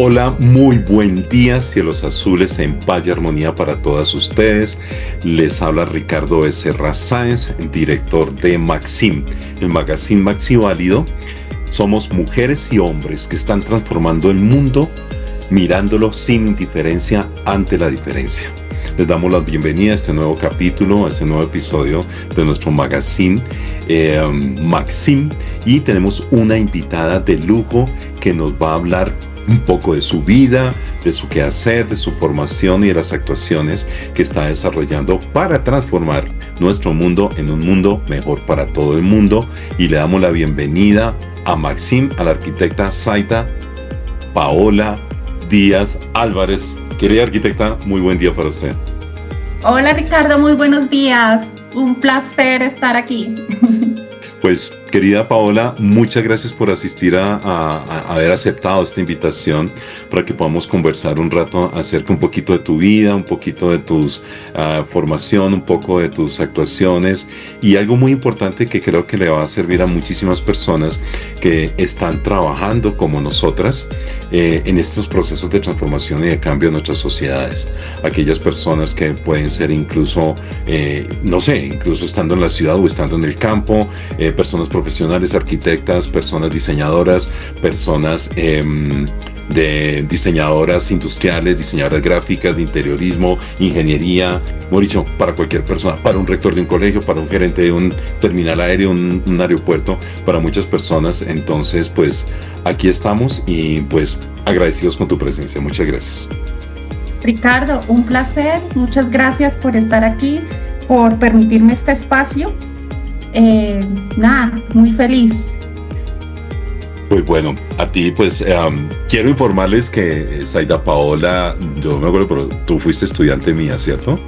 Hola, muy buen día, cielos azules en paz y armonía para todas ustedes. Les habla Ricardo Becerra Sáenz, director de Maxim, el magazine Maxi Válido. Somos mujeres y hombres que están transformando el mundo mirándolo sin indiferencia ante la diferencia. Les damos la bienvenida a este nuevo capítulo, a este nuevo episodio de nuestro magazine Maxim, y tenemos una invitada de lujo que nos va a hablar un poco de su vida, de su quehacer, de su formación y de las actuaciones que está desarrollando para transformar nuestro mundo en un mundo mejor para todo el mundo. Y le damos la bienvenida a Maxim, a la arquitecta Zaida Paola Díaz Álvarez. Querida arquitecta, muy buen día para usted. Hola Ricardo, muy buenos días. Un placer estar aquí. Pues, querida Paola, muchas gracias por asistir a haber aceptado esta invitación para que podamos conversar un rato acerca un poquito de tu vida, un poquito de tus formación, un poco de tus actuaciones y algo muy importante que creo que le va a servir a muchísimas personas que están trabajando como nosotras en estos procesos de transformación y de cambio en nuestras sociedades. Aquellas personas que pueden ser incluso, no sé, incluso estando en la ciudad o estando en el campo, personas profesionales, arquitectas, personas diseñadoras, personas de diseñadoras industriales, diseñadoras gráficas, de interiorismo, ingeniería, mejor dicho, para cualquier persona, para un rector de un colegio, para un gerente de un terminal aéreo, un aeropuerto, para muchas personas. Entonces, pues aquí estamos y pues agradecidos con tu presencia. Muchas gracias. Ricardo, un placer. Muchas gracias por estar aquí, por permitirme este espacio. Muy feliz. Pues bueno, a ti pues quiero informarles que Zaida Paola, yo me acuerdo, pero tú fuiste estudiante mía, ¿cierto?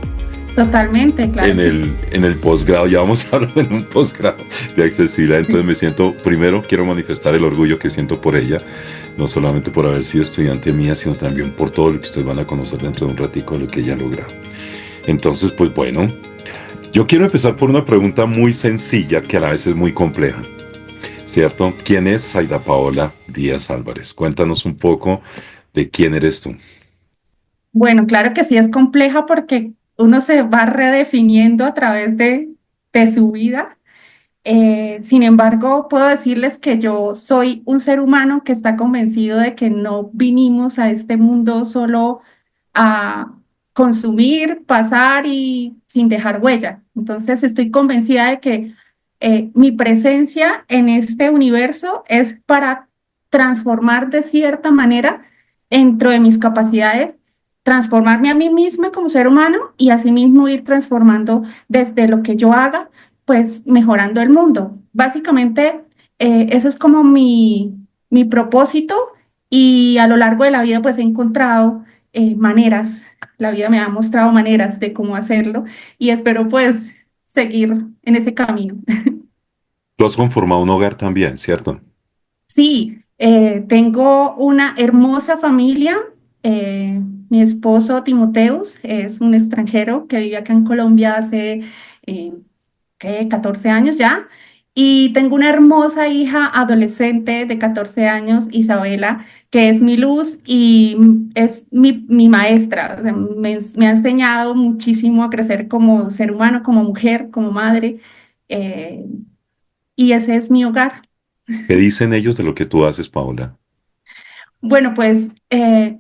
Totalmente, claro En que sí. el posgrado, ya vamos a hablar en un posgrado de accesibilidad, entonces me siento, primero quiero manifestar el orgullo que siento por ella, no solamente por haber sido estudiante mía, sino también por todo lo que ustedes van a conocer dentro de un ratico de lo que ella logra. Entonces, pues bueno, yo quiero empezar por una pregunta muy sencilla que a la vez es muy compleja. ¿Cierto? ¿Quién es Zaida Paola Díaz Álvarez? Cuéntanos un poco de quién eres tú. Bueno, claro que sí es compleja porque uno se va redefiniendo a través de su vida. Sin embargo, puedo decirles que yo soy un ser humano que está convencido de que no vinimos a este mundo solo a consumir, pasar y sin dejar huella. Entonces, estoy convencida de que mi presencia en este universo es para transformar de cierta manera dentro de mis capacidades, transformarme a mí misma como ser humano y asimismo ir transformando desde lo que yo haga pues mejorando el mundo. Básicamente, eso es como mi propósito y a lo largo de la vida pues he encontrado maneras, la vida me ha mostrado maneras de cómo hacerlo y espero pues seguir en ese camino. Tú has conformado un hogar también, ¿cierto? Sí, tengo una hermosa familia. Mi esposo Timoteus es un extranjero que vive acá en Colombia hace eh, 14 años ya. Y tengo una hermosa hija adolescente de 14 años, Isabela, que es mi luz y es mi maestra. O sea, me ha enseñado muchísimo a crecer como ser humano, como mujer, como madre. eh, y ese es mi hogar. ¿Qué dicen ellos de lo que tú haces, Paola? Bueno, pues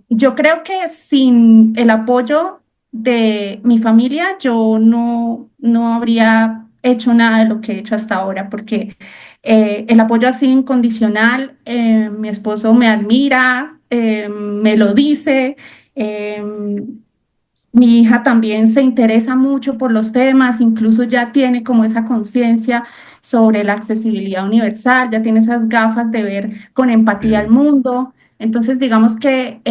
yo creo que sin el apoyo de mi familia, yo no habría hecho nada de lo que he hecho hasta ahora, porque el apoyo ha sido incondicional. Mi esposo me admira, me lo dice. eh, Mi hija también se interesa mucho por los temas, incluso ya tiene como esa conciencia sobre la accesibilidad universal, ya tiene esas gafas de ver con empatía al Eh, mundo. Entonces, digamos que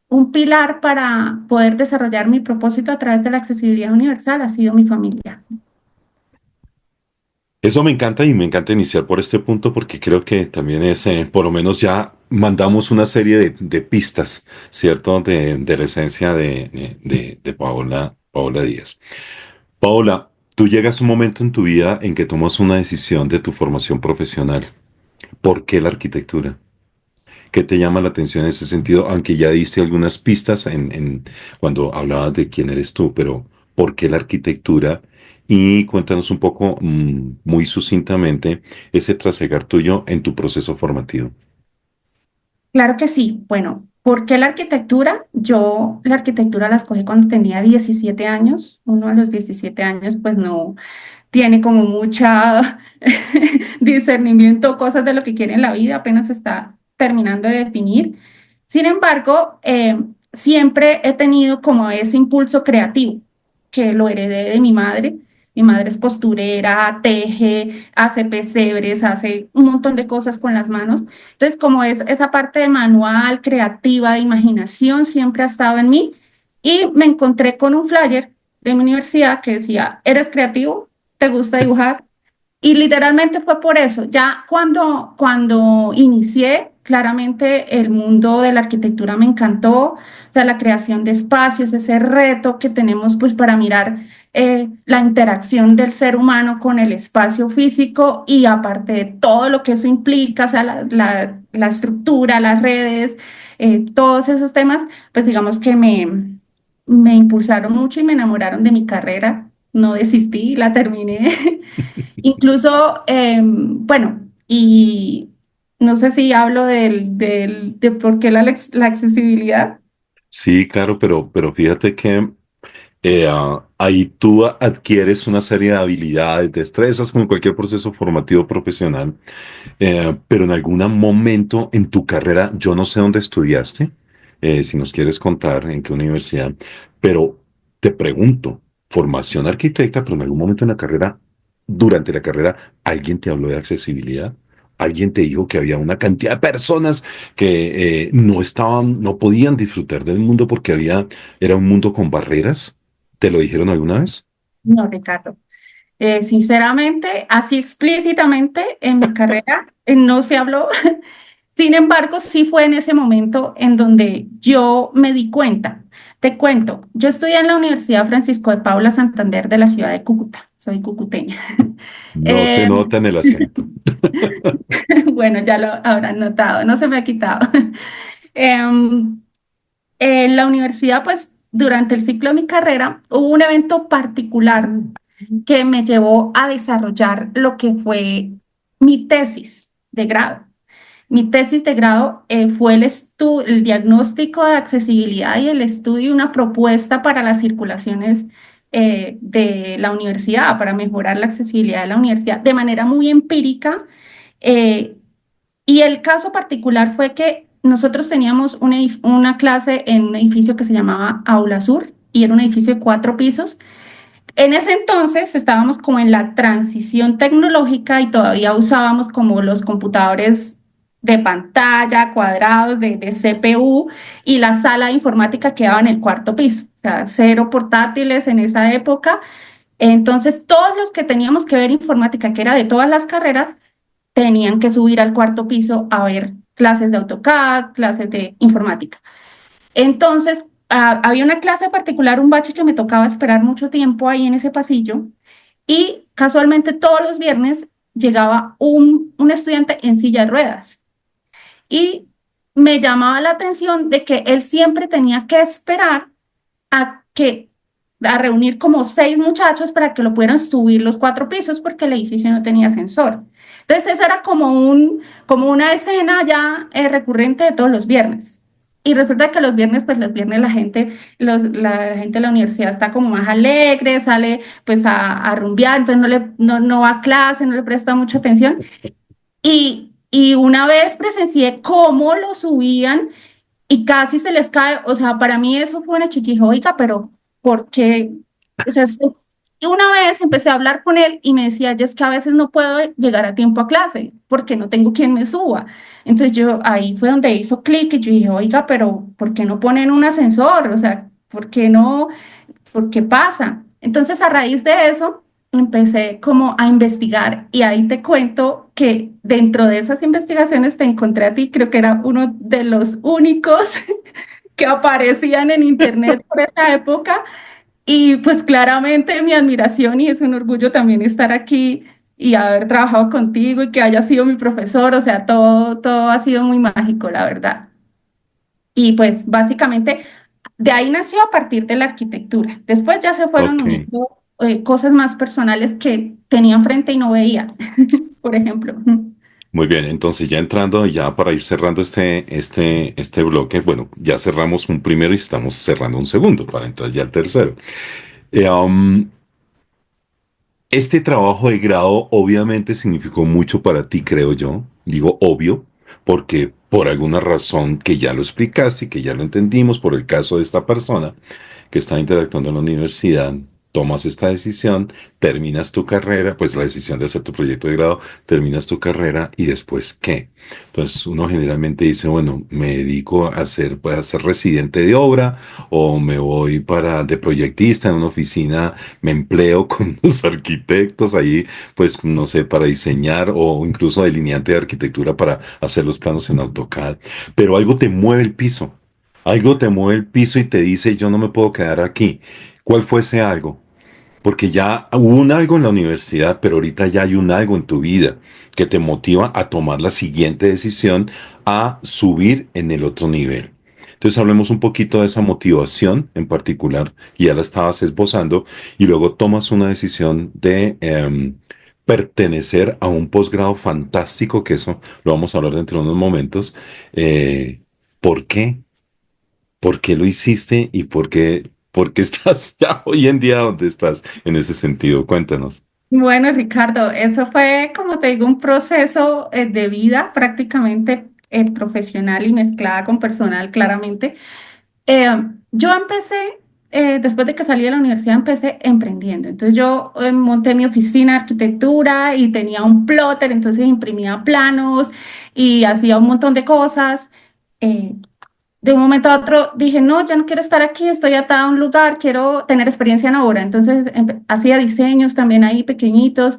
un pilar para poder desarrollar mi propósito a través de la accesibilidad universal ha sido mi familia. Eso me encanta y me encanta iniciar por este punto porque creo que también es, por lo menos ya mandamos una serie de pistas, ¿cierto? De la esencia de Paola Díaz. Paola, tú llegas a un momento en tu vida en que tomas una decisión de tu formación profesional. ¿Por qué la arquitectura? ¿Qué te llama la atención en ese sentido? Aunque ya diste algunas pistas cuando hablabas de quién eres tú, pero ¿por qué la arquitectura? Y cuéntanos un poco, muy sucintamente, ese trasegar tuyo en tu proceso formativo. Claro que sí. Bueno, ¿por qué la arquitectura? Yo la arquitectura la escogí cuando tenía 17 años. Uno a los 17 años pues no tiene como mucha discernimiento, cosas de lo que quiere en la vida, apenas está terminando de definir. Sin embargo, siempre he tenido como ese impulso creativo que lo heredé de mi madre. Mi madre es costurera, teje, hace pesebres, hace un montón de cosas con las manos. Entonces, como es esa parte de manual, creativa, de imaginación, siempre ha estado en mí. Y me encontré con un flyer de mi universidad que decía, ¿eres creativo? ¿Te gusta dibujar? Y literalmente fue por eso. Ya cuando inicié, claramente el mundo de la arquitectura me encantó, o sea, la creación de espacios, ese reto que tenemos pues para mirar la interacción del ser humano con el espacio físico y aparte de todo lo que eso implica, o sea, la estructura, las redes, todos esos temas, pues digamos que me impulsaron mucho y me enamoraron de mi carrera. No desistí, la terminé. Incluso, bueno, y no sé si hablo de por qué la accesibilidad. Sí, claro, pero fíjate que ahí tú adquieres una serie de habilidades, destrezas, como en cualquier proceso formativo profesional. Pero en algún momento en tu carrera, yo no sé dónde estudiaste, si nos quieres contar en qué universidad, pero te pregunto, formación arquitecta, pero en algún momento en la carrera, durante la carrera, ¿alguien te habló de accesibilidad? ¿Alguien te dijo que había una cantidad de personas que no estaban, no podían disfrutar del mundo porque era un mundo con barreras? ¿Te lo dijeron alguna vez? No, Ricardo. Sinceramente, así explícitamente en mi carrera no se habló. Sin embargo, sí fue en ese momento en donde yo me di cuenta. Te cuento, yo estudié en la Universidad Francisco de Paula Santander de la ciudad de Cúcuta. Soy cucuteña. No se nota en el acento. Bueno, ya lo habrán notado, no se me ha quitado. Em, En la universidad, pues durante el ciclo de mi carrera, hubo un evento particular que me llevó a desarrollar lo que fue mi tesis de grado. Mi tesis de grado fue el diagnóstico de accesibilidad y el estudio de una propuesta para las circulaciones de la universidad, para mejorar la accesibilidad de la universidad de manera muy empírica. eh, y el caso particular fue que nosotros teníamos una clase en un edificio que se llamaba Aula Sur y era un edificio de 4 pisos. En ese entonces estábamos como en la transición tecnológica y todavía usábamos como los computadores de pantalla, cuadrados de CPU y la sala de informática quedaba en el 4 piso, o sea, cero portátiles en esa época. Entonces todos los que teníamos que ver informática, que era de todas las carreras, tenían que subir al 4 piso a ver clases de AutoCAD, clases de informática. Entonces, había una clase particular, un bache que me tocaba esperar mucho tiempo ahí en ese pasillo y casualmente todos los viernes llegaba un estudiante en silla de ruedas y me llamaba la atención de que él siempre tenía que esperar a que a reunir como 6 muchachos para que lo pudieran subir los 4 pisos porque el edificio no tenía ascensor. Entonces, esa era como una escena ya recurrente de todos los viernes. Y resulta que los viernes, pues los viernes la gente de la universidad está como más alegre, sale pues a rumbear, entonces no va a clase, no le presta mucha atención. Y una vez presencié cómo lo subían y casi se les cae, o sea, para mí eso fue una chiquija, oiga, pero ¿por qué? O sea, y una vez empecé a hablar con él y me decía, yo es que a veces no puedo llegar a tiempo a clase porque no tengo quien me suba. Entonces yo ahí fue donde hizo clic y yo dije, oiga, pero ¿por qué no ponen un ascensor? O sea, ¿por qué no? ¿Por qué pasa? Entonces a raíz de eso empecé como a investigar y ahí te cuento que dentro de esas investigaciones te encontré a ti, creo que era uno de los únicos que aparecían en internet por esa época y pues claramente mi admiración y es un orgullo también estar aquí y haber trabajado contigo y que haya sido mi profesor, o sea, todo ha sido muy mágico, la verdad. Y pues básicamente de ahí nació a partir de la arquitectura. Después ya se fueron Ok, uniendo cosas más personales que tenía enfrente y no veía, por ejemplo. muy bien. Entonces ya entrando, ya para ir cerrando este bloque, bueno, ya cerramos un primero y estamos cerrando un segundo para entrar ya al tercero. Eh, um, Este trabajo de grado obviamente significó mucho para ti, creo yo. Digo obvio, porque por alguna razón que ya lo explicaste y que ya lo entendimos por el caso de esta persona que está interactuando en la universidad, tomas esta decisión, terminas tu carrera, pues la decisión de hacer tu proyecto de grado, terminas tu carrera y después ¿qué? Entonces uno generalmente dice, bueno, me dedico a ser, pues, a ser residente de obra o me voy para de proyectista en una oficina, me empleo con los arquitectos ahí, pues no sé, para diseñar o incluso delineante de arquitectura para hacer los planos en AutoCAD. Pero algo te mueve el piso. Algo te mueve el piso y te dice, yo no me puedo quedar aquí. ¿Cuál fue ese algo? Porque ya hubo un algo en la universidad, pero ahorita ya hay un algo en tu vida que te motiva a tomar la siguiente decisión, a subir en el otro nivel. Entonces hablemos un poquito de esa motivación en particular, y ya la estabas esbozando, y luego tomas una decisión de pertenecer a un posgrado fantástico, que eso lo vamos a hablar dentro de unos momentos. ¿Por qué? ¿Por qué lo hiciste y por qué estás ya hoy en día donde estás en ese sentido? Cuéntanos. Bueno, Ricardo, eso fue, como te digo, un proceso de vida prácticamente profesional y mezclada con personal, claramente. Eh, yo empecé, después de que salí de la universidad, empecé emprendiendo. Entonces yo monté mi oficina de arquitectura y tenía un plotter, entonces imprimía planos y hacía un montón de cosas. Eh, de un momento a otro dije, no, ya no quiero estar aquí, estoy atada a un lugar, quiero tener experiencia en obra. Entonces hacía diseños también ahí pequeñitos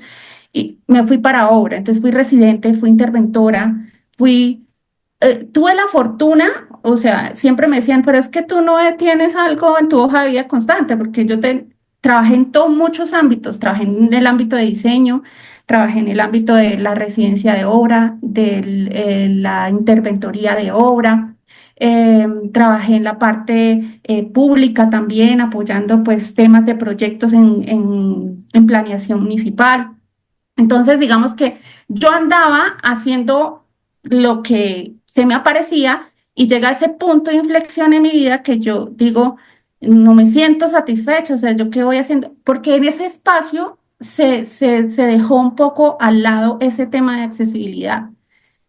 y me fui para obra. Entonces fui residente, fui interventora, tuve la fortuna, o sea, siempre me decían, pero es que tú no tienes algo en tu hoja de vida constante, porque trabajé en muchos ámbitos, trabajé en el ámbito de diseño, trabajé en el ámbito de la residencia de obra, de la interventoría de obra, trabajé en la parte pública también, apoyando pues temas de proyectos en planeación municipal. Entonces, digamos que yo andaba haciendo lo que se me aparecía y llega ese punto de inflexión en mi vida que yo digo, no me siento satisfecho, o sea, ¿yo qué voy haciendo? Porque en ese espacio se dejó un poco al lado ese tema de accesibilidad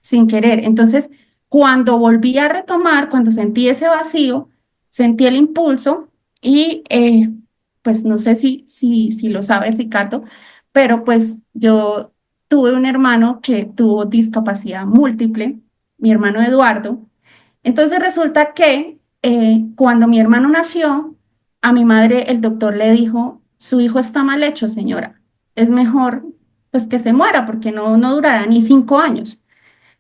sin querer. Entonces, cuando volví a retomar, cuando sentí ese vacío, sentí el impulso y pues no sé si lo sabes, Ricardo, pero pues yo tuve un hermano que tuvo discapacidad múltiple, mi hermano Eduardo. Entonces resulta que cuando mi hermano nació, a mi madre el doctor le dijo, su hijo está mal hecho, señora. Es mejor pues que se muera porque no durará ni 5 años.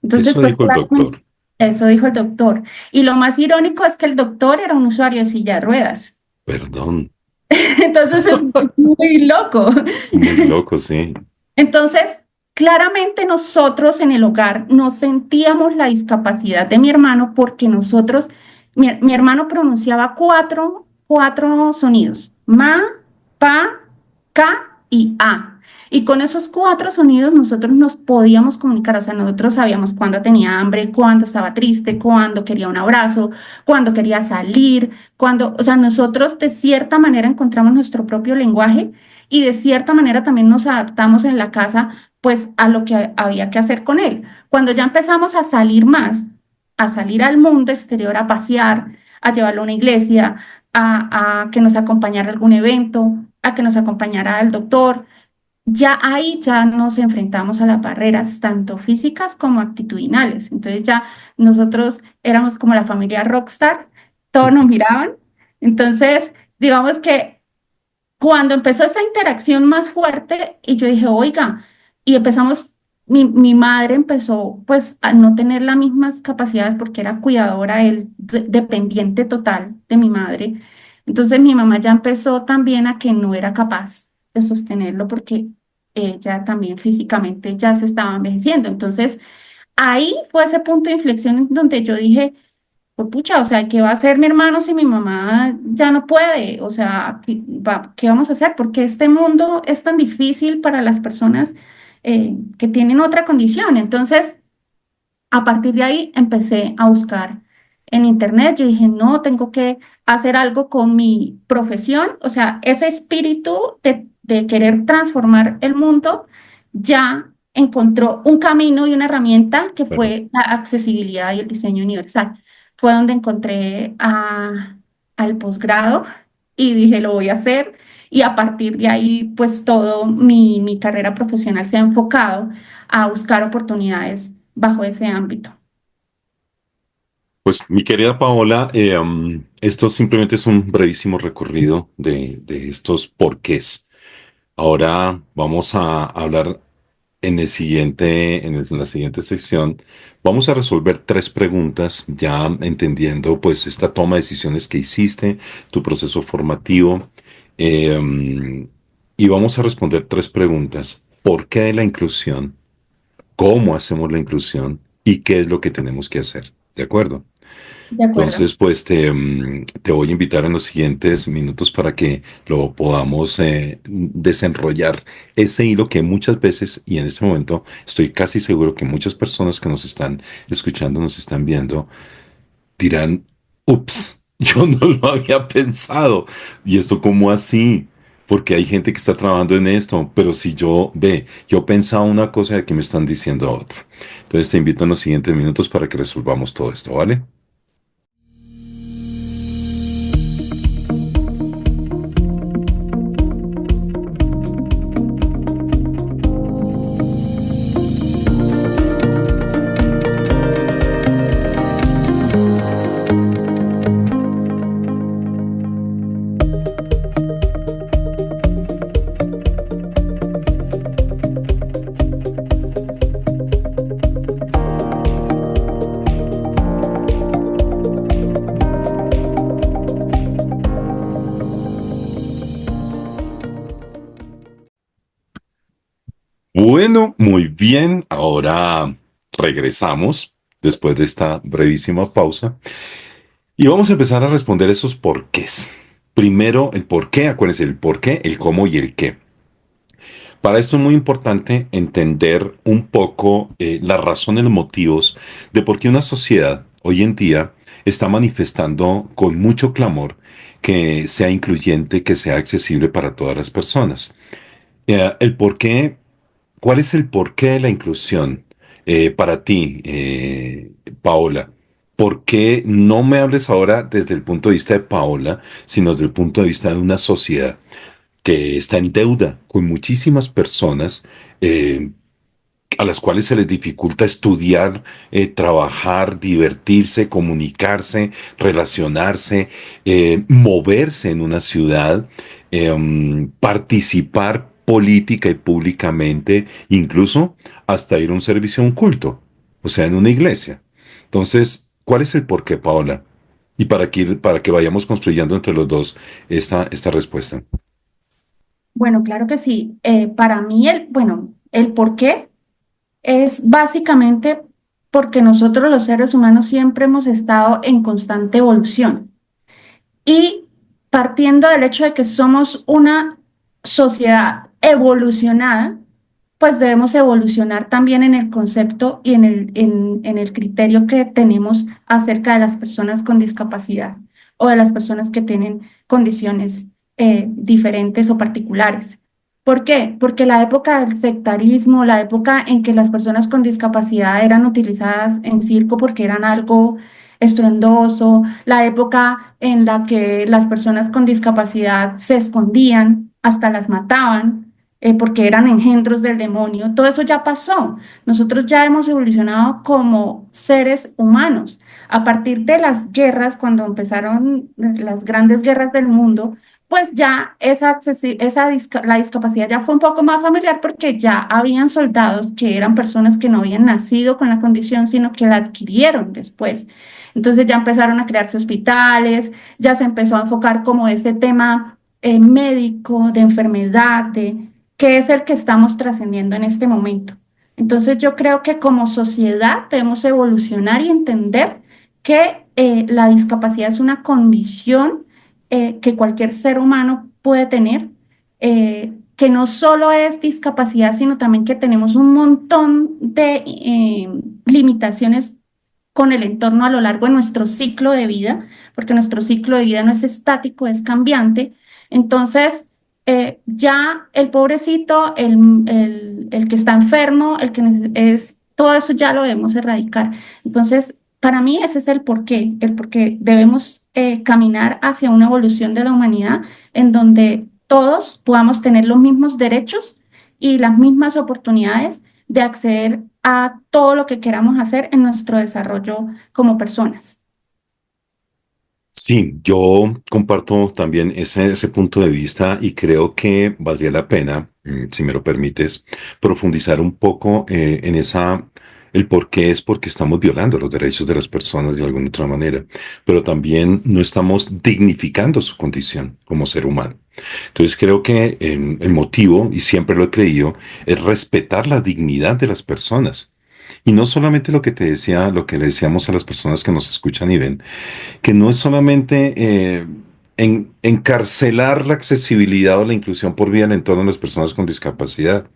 Entonces, Eso pues dijo el claramente, doctor. eso dijo el doctor. Y lo más irónico es que el doctor era un usuario de silla de ruedas. Perdón. Entonces es muy loco. Muy loco, sí. Entonces, claramente nosotros en el hogar no sentíamos la discapacidad de mi hermano porque mi hermano pronunciaba cuatro sonidos, ma, pa, ca y a. Y con esos cuatro sonidos nosotros nos podíamos comunicar, o sea, nosotros sabíamos cuándo tenía hambre, cuándo estaba triste, cuándo quería un abrazo, cuándo quería salir, o sea, nosotros de cierta manera encontramos nuestro propio lenguaje y de cierta manera también nos adaptamos en la casa pues a lo que había que hacer con él. Cuando ya empezamos a salir más, a salir al mundo exterior, a pasear, a llevarlo a una iglesia, a que nos acompañara a algún evento, a que nos acompañara al doctor, ya ahí ya nos enfrentamos a las barreras, tanto físicas como actitudinales. Entonces ya nosotros éramos como la familia rockstar, todos nos miraban. Entonces, digamos que cuando empezó esa interacción más fuerte y yo dije, oiga, y empezamos, mi madre empezó pues a no tener las mismas capacidades porque era cuidadora, él dependiente total de mi madre. Entonces mi mamá ya empezó también a que no era capaz de sostenerlo porque ella también físicamente ya se estaba envejeciendo. Entonces, ahí fue ese punto de inflexión en donde yo dije, pues pucha, o sea, ¿qué va a hacer mi hermano si mi mamá ya no puede? O sea, ¿qué vamos a hacer? Porque este mundo es tan difícil para las personas que tienen otra condición. Entonces, a partir de ahí empecé a buscar en internet. Yo dije, no, tengo que hacer algo con mi profesión. O sea, ese espíritu de querer transformar el mundo ya encontró un camino y una herramienta que Bueno, fue la accesibilidad y el diseño universal. Fue donde encontré al posgrado y dije, lo voy a hacer. Y a partir de ahí, pues todo mi carrera profesional se ha enfocado a buscar oportunidades bajo ese ámbito. pues mi querida Paola, esto simplemente es un brevísimo recorrido de estos porqués. Ahora vamos a hablar en la siguiente sección. Vamos a resolver tres preguntas, ya entendiendo pues esta toma de decisiones que hiciste, tu proceso formativo, y vamos a responder tres preguntas. ¿Por qué la inclusión? ¿Cómo hacemos la inclusión? ¿Y qué es lo que tenemos que hacer? ¿De acuerdo? De acuerdo. Entonces, pues te voy a invitar en los siguientes minutos para que lo podamos desenrollar ese hilo que muchas veces, y en este momento estoy casi seguro que muchas personas que nos están escuchando, nos están viendo, dirán, ups, yo no lo había pensado. ¿Y esto cómo así? Porque hay gente que está trabajando en esto, pero si yo pensaba una cosa y aquí me están diciendo otra. Entonces te invito en los siguientes minutos para que resolvamos todo esto, ¿vale? Bueno, muy bien. Ahora regresamos después de esta brevísima pausa y vamos a empezar a responder esos porqués. Primero, el por qué, acuérdense, el por qué, el cómo y el qué. Para esto es muy importante entender un poco las razones, los motivos de por qué una sociedad hoy en día está manifestando con mucho clamor que sea incluyente, que sea accesible para todas las personas. El por qué. ¿Cuál es el porqué de la inclusión para ti, Paola? ¿Por qué no me hables ahora desde el punto de vista de Paola, sino desde el punto de vista de una sociedad que está en deuda con muchísimas personas a las cuales se les dificulta estudiar, trabajar, divertirse, comunicarse, relacionarse, moverse en una ciudad, participar política y públicamente, incluso hasta ir a un servicio a un culto, o sea, en una iglesia? Entonces, ¿cuál es el porqué, Paola? Y para que vayamos construyendo entre los dos esta respuesta. Bueno, claro que sí. Para mí, el por qué es básicamente porque nosotros los seres humanos siempre hemos estado en constante evolución. Y partiendo del hecho de que somos una sociedad evolucionada, pues debemos evolucionar también en el concepto y en el criterio que tenemos acerca de las personas con discapacidad o de las personas que tienen condiciones diferentes o particulares. ¿Por qué? Porque la época del sectarismo, la época en que las personas con discapacidad eran utilizadas en circo porque eran algo estruendoso, la época en la que las personas con discapacidad se escondían, hasta las mataban, porque eran engendros del demonio. Todo eso ya pasó. Nosotros ya hemos evolucionado como seres humanos. A partir de las guerras, cuando empezaron las grandes guerras del mundo, pues ya la discapacidad ya fue un poco más familiar porque ya habían soldados que eran personas que no habían nacido con la condición, sino que la adquirieron después. Entonces ya empezaron a crearse hospitales, ya se empezó a enfocar como ese tema médico, de enfermedad, que es el que estamos trascendiendo en este momento. Entonces yo creo que como sociedad debemos evolucionar y entender que la discapacidad es una condición que cualquier ser humano puede tener, que no solo es discapacidad, sino también que tenemos un montón de limitaciones con el entorno a lo largo de nuestro ciclo de vida, porque nuestro ciclo de vida no es estático, es cambiante. Entonces, ya el pobrecito, el que está enfermo, es, todo eso ya lo debemos erradicar. Entonces, para mí ese es el porqué debemos caminar hacia una evolución de la humanidad en donde todos podamos tener los mismos derechos y las mismas oportunidades de acceder a todo lo que queramos hacer en nuestro desarrollo como personas. Sí, yo comparto también ese punto de vista y creo que valdría la pena, si me lo permites, profundizar un poco en el por qué es porque estamos violando los derechos de las personas de alguna otra manera, pero también no estamos dignificando su condición como ser humano. Entonces creo que el motivo, y siempre lo he creído, es respetar la dignidad de las personas. Y no solamente lo que te decía, lo que le decíamos a las personas que nos escuchan y ven, que no es solamente encarcelar la accesibilidad o la inclusión por vía del entorno de las personas con discapacidad,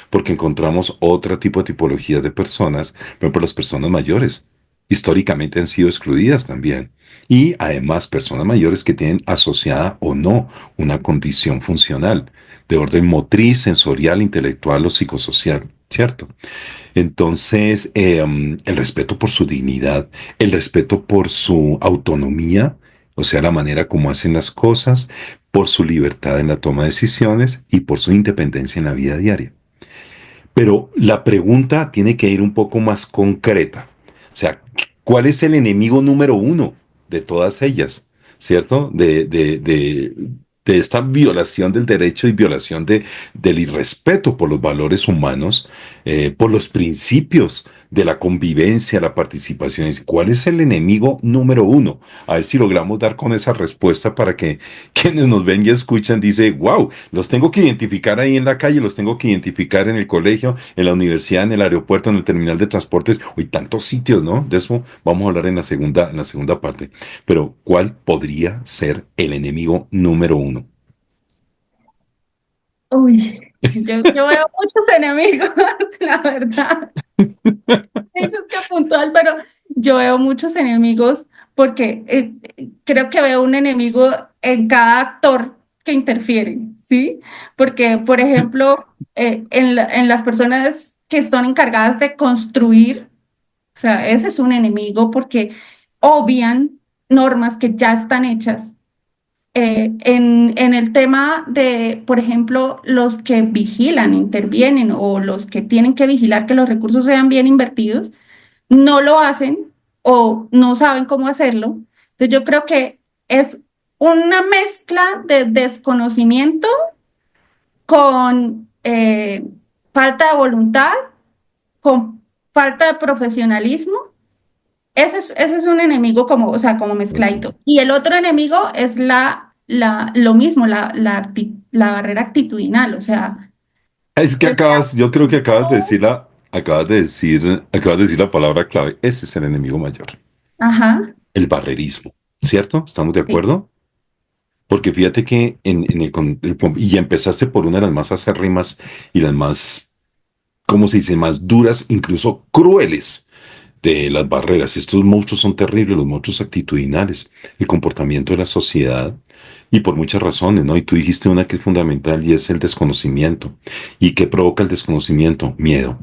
porque encontramos otro tipo de tipologías de personas, por ejemplo, las personas mayores. Históricamente han sido excluidas también. Y además personas mayores que tienen asociada o no una condición funcional de orden motriz, sensorial, intelectual o psicosocial, ¿cierto? Entonces, el respeto por su dignidad, el respeto por su autonomía, o sea, la manera como hacen las cosas, por su libertad en la toma de decisiones y por su independencia en la vida diaria. Pero la pregunta tiene que ir un poco más concreta. O sea, ¿cuál es el enemigo número uno de todas ellas? ¿Cierto? De esta violación del derecho y violación del irrespeto por los valores humanos, por los principios de la convivencia, la participación. ¿Cuál es el enemigo número uno? A ver si logramos dar con esa respuesta para que quienes nos ven y escuchan dice, wow, los tengo que identificar ahí en la calle, los tengo que identificar en el colegio, en la universidad, en el aeropuerto, en el terminal de transportes, hay tantos sitios, ¿no? De eso vamos a hablar en la segunda parte. Pero, ¿cuál podría ser el enemigo número uno? Uy, yo veo muchos enemigos, la verdad. Eso es que puntual, pero yo veo muchos enemigos porque creo que veo un enemigo en cada actor que interfiere, ¿sí? Porque, por ejemplo, en las personas que son encargadas de construir, o sea, ese es un enemigo porque obvian normas que ya están hechas. En el tema de, por ejemplo, los que vigilan, intervienen o los que tienen que vigilar que los recursos sean bien invertidos, no lo hacen o no saben cómo hacerlo. Entonces yo creo que es una mezcla de desconocimiento con falta de voluntad, con falta de profesionalismo. Ese es un enemigo como, o sea, como mezcladito. Y el otro enemigo es lo mismo, la barrera actitudinal. O sea, Es que yo acabas, yo creo que acabas de decir la palabra clave. Ese es el enemigo mayor. ajá, El barrerismo, ¿cierto? ¿Estamos de sí. acuerdo? Porque fíjate que y empezaste por una de las más acérrimas y las más, ¿cómo se dice?, más duras, incluso crueles de las barreras. Estos monstruos son terribles, los monstruos actitudinales, el comportamiento de la sociedad, y por muchas razones, ¿no? Y tú dijiste una que es fundamental y es el desconocimiento. ¿Y qué provoca el desconocimiento? Miedo.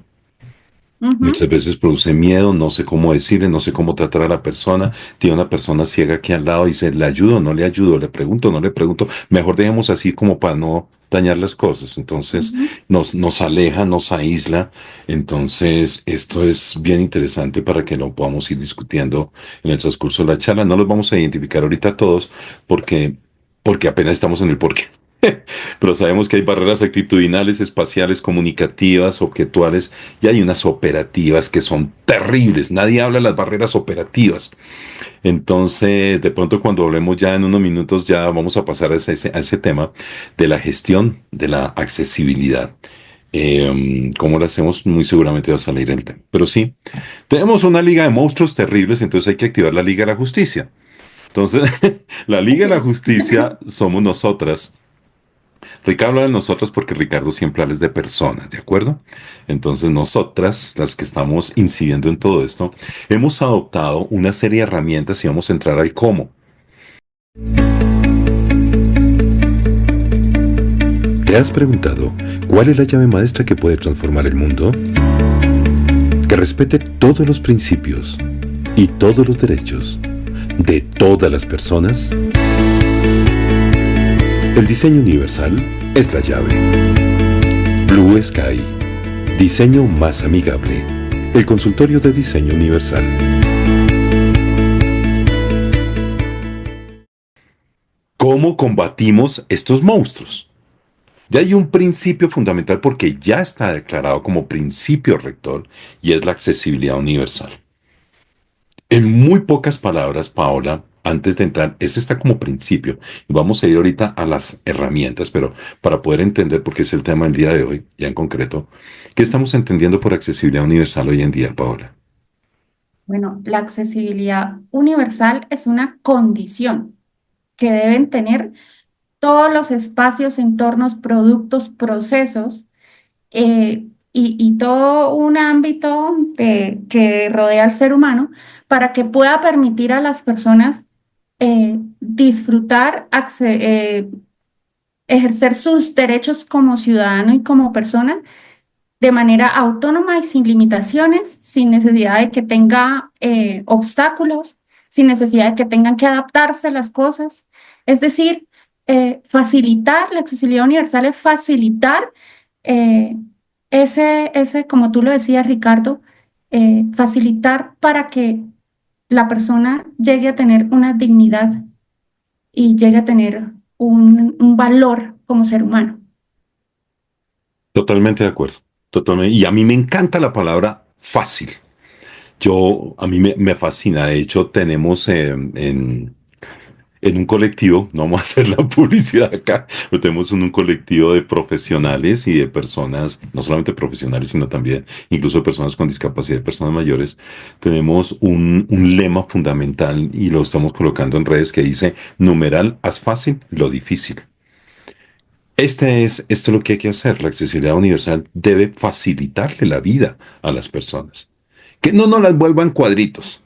Muchas Ujú, veces produce miedo, no sé cómo decirle, no sé cómo tratar a la persona. Tiene una persona ciega aquí al lado y dice, ¿le ayudo o no le ayudo? ¿Le pregunto o no le pregunto? Mejor dejemos así como para no dañar las cosas. Entonces ujú. nos aleja, nos aísla. Entonces esto es bien interesante para que lo podamos ir discutiendo en el transcurso de la charla. No los vamos a identificar ahorita todos porque, porque apenas estamos en el porqué. Pero sabemos que hay barreras actitudinales, espaciales, comunicativas, objetuales, y hay unas operativas que son terribles. Nadie habla de las barreras operativas. Entonces, de pronto cuando hablemos ya en unos minutos, ya vamos a pasar a ese tema de la gestión de la accesibilidad. ¿Cómo lo hacemos? Muy seguramente va a salir el tema. Pero sí, tenemos una liga de monstruos terribles, entonces hay que activar la Liga de la Justicia. Entonces, la Liga de la Sí. Justicia somos nosotras. Ricardo habla de nosotros porque Ricardo siempre habla de personas, ¿de acuerdo? Entonces nosotras, las que estamos incidiendo en todo esto, hemos adoptado una serie de herramientas y vamos a entrar al cómo. ¿Te has preguntado cuál es la llave maestra que puede transformar el mundo? Que respete todos los principios y todos los derechos de todas las personas. El diseño universal es la llave. Blue Sky, diseño más amigable. El consultorio de diseño universal. ¿Cómo combatimos estos monstruos? Ya hay un principio fundamental porque ya está declarado como principio rector y es la accesibilidad universal. En muy pocas palabras, Paola, antes de entrar, ese está como principio. Y vamos a ir ahorita a las herramientas, pero para poder entender, porque es el tema del día de hoy, ya en concreto, ¿qué estamos entendiendo por accesibilidad universal hoy en día, Paola? Bueno, la accesibilidad universal es una condición que deben tener todos los espacios, entornos, productos, procesos y todo un ámbito que rodea al ser humano para que pueda permitir a las personas disfrutar, ejercer sus derechos como ciudadano y como persona de manera autónoma y sin limitaciones, sin necesidad de que tenga obstáculos, sin necesidad de que tengan que adaptarse a las cosas. Es decir, facilitar la accesibilidad universal es facilitar eh, como tú lo decías, Ricardo, facilitar para que la persona llegue a tener una dignidad y llegue a tener un valor como ser humano. Totalmente de acuerdo. Totalmente. Y a mí me encanta la palabra fácil. A mí me fascina. De hecho, tenemos en un colectivo, no vamos a hacer la publicidad acá, pero tenemos un colectivo de profesionales y de personas, no solamente profesionales, sino también incluso de personas con discapacidad, de personas mayores. Tenemos un lema fundamental y lo estamos colocando en redes que dice, numeral, haz fácil lo difícil. Esto es lo que hay que hacer. La accesibilidad universal debe facilitarle la vida a las personas. Que no nos las vuelvan cuadritos.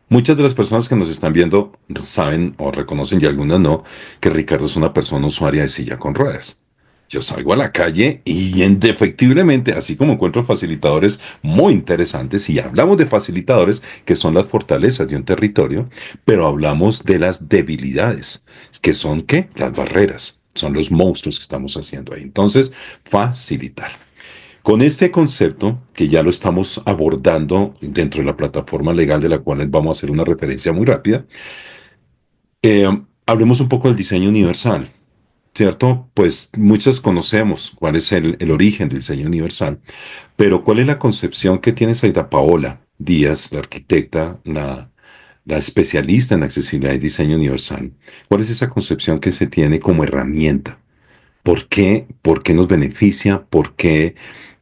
Muchas de las personas que nos están viendo saben o reconocen, y algunas no, que Ricardo es una persona usuaria de silla con ruedas. Yo salgo a la calle y indefectiblemente, así como encuentro facilitadores muy interesantes, y hablamos de facilitadores que son las fortalezas de un territorio, pero hablamos de las debilidades, que son ¿qué? Las barreras, son los monstruos que estamos haciendo ahí. Entonces, facilitar. Con este concepto, que ya lo estamos abordando dentro de la plataforma legal de la cual vamos a hacer una referencia muy rápida, hablemos un poco del diseño universal, ¿cierto? Pues muchos conocemos cuál es el origen del diseño universal, pero ¿cuál es la concepción que tiene Saida Paola Díaz, la arquitecta, la especialista en accesibilidad y diseño universal? ¿Cuál es esa concepción que se tiene como herramienta? ¿Por qué nos beneficia? ¿Por qué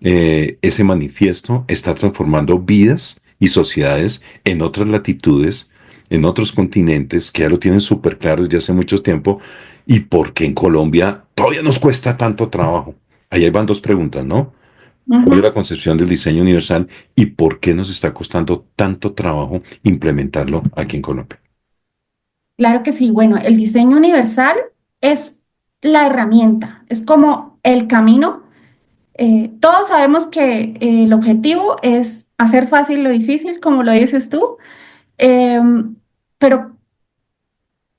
ese manifiesto está transformando vidas y sociedades en otras latitudes, en otros continentes que ya lo tienen súper claro desde hace mucho tiempo? ¿Y por qué en Colombia todavía nos cuesta tanto trabajo? Ahí van dos preguntas, ¿no? ¿Cuál es la Ujú. concepción del diseño universal y por qué nos está costando tanto trabajo implementarlo aquí en Colombia? Claro que sí. Bueno, el diseño universal es la herramienta, es como el camino. Todos sabemos que el objetivo es hacer fácil lo difícil, como lo dices tú, pero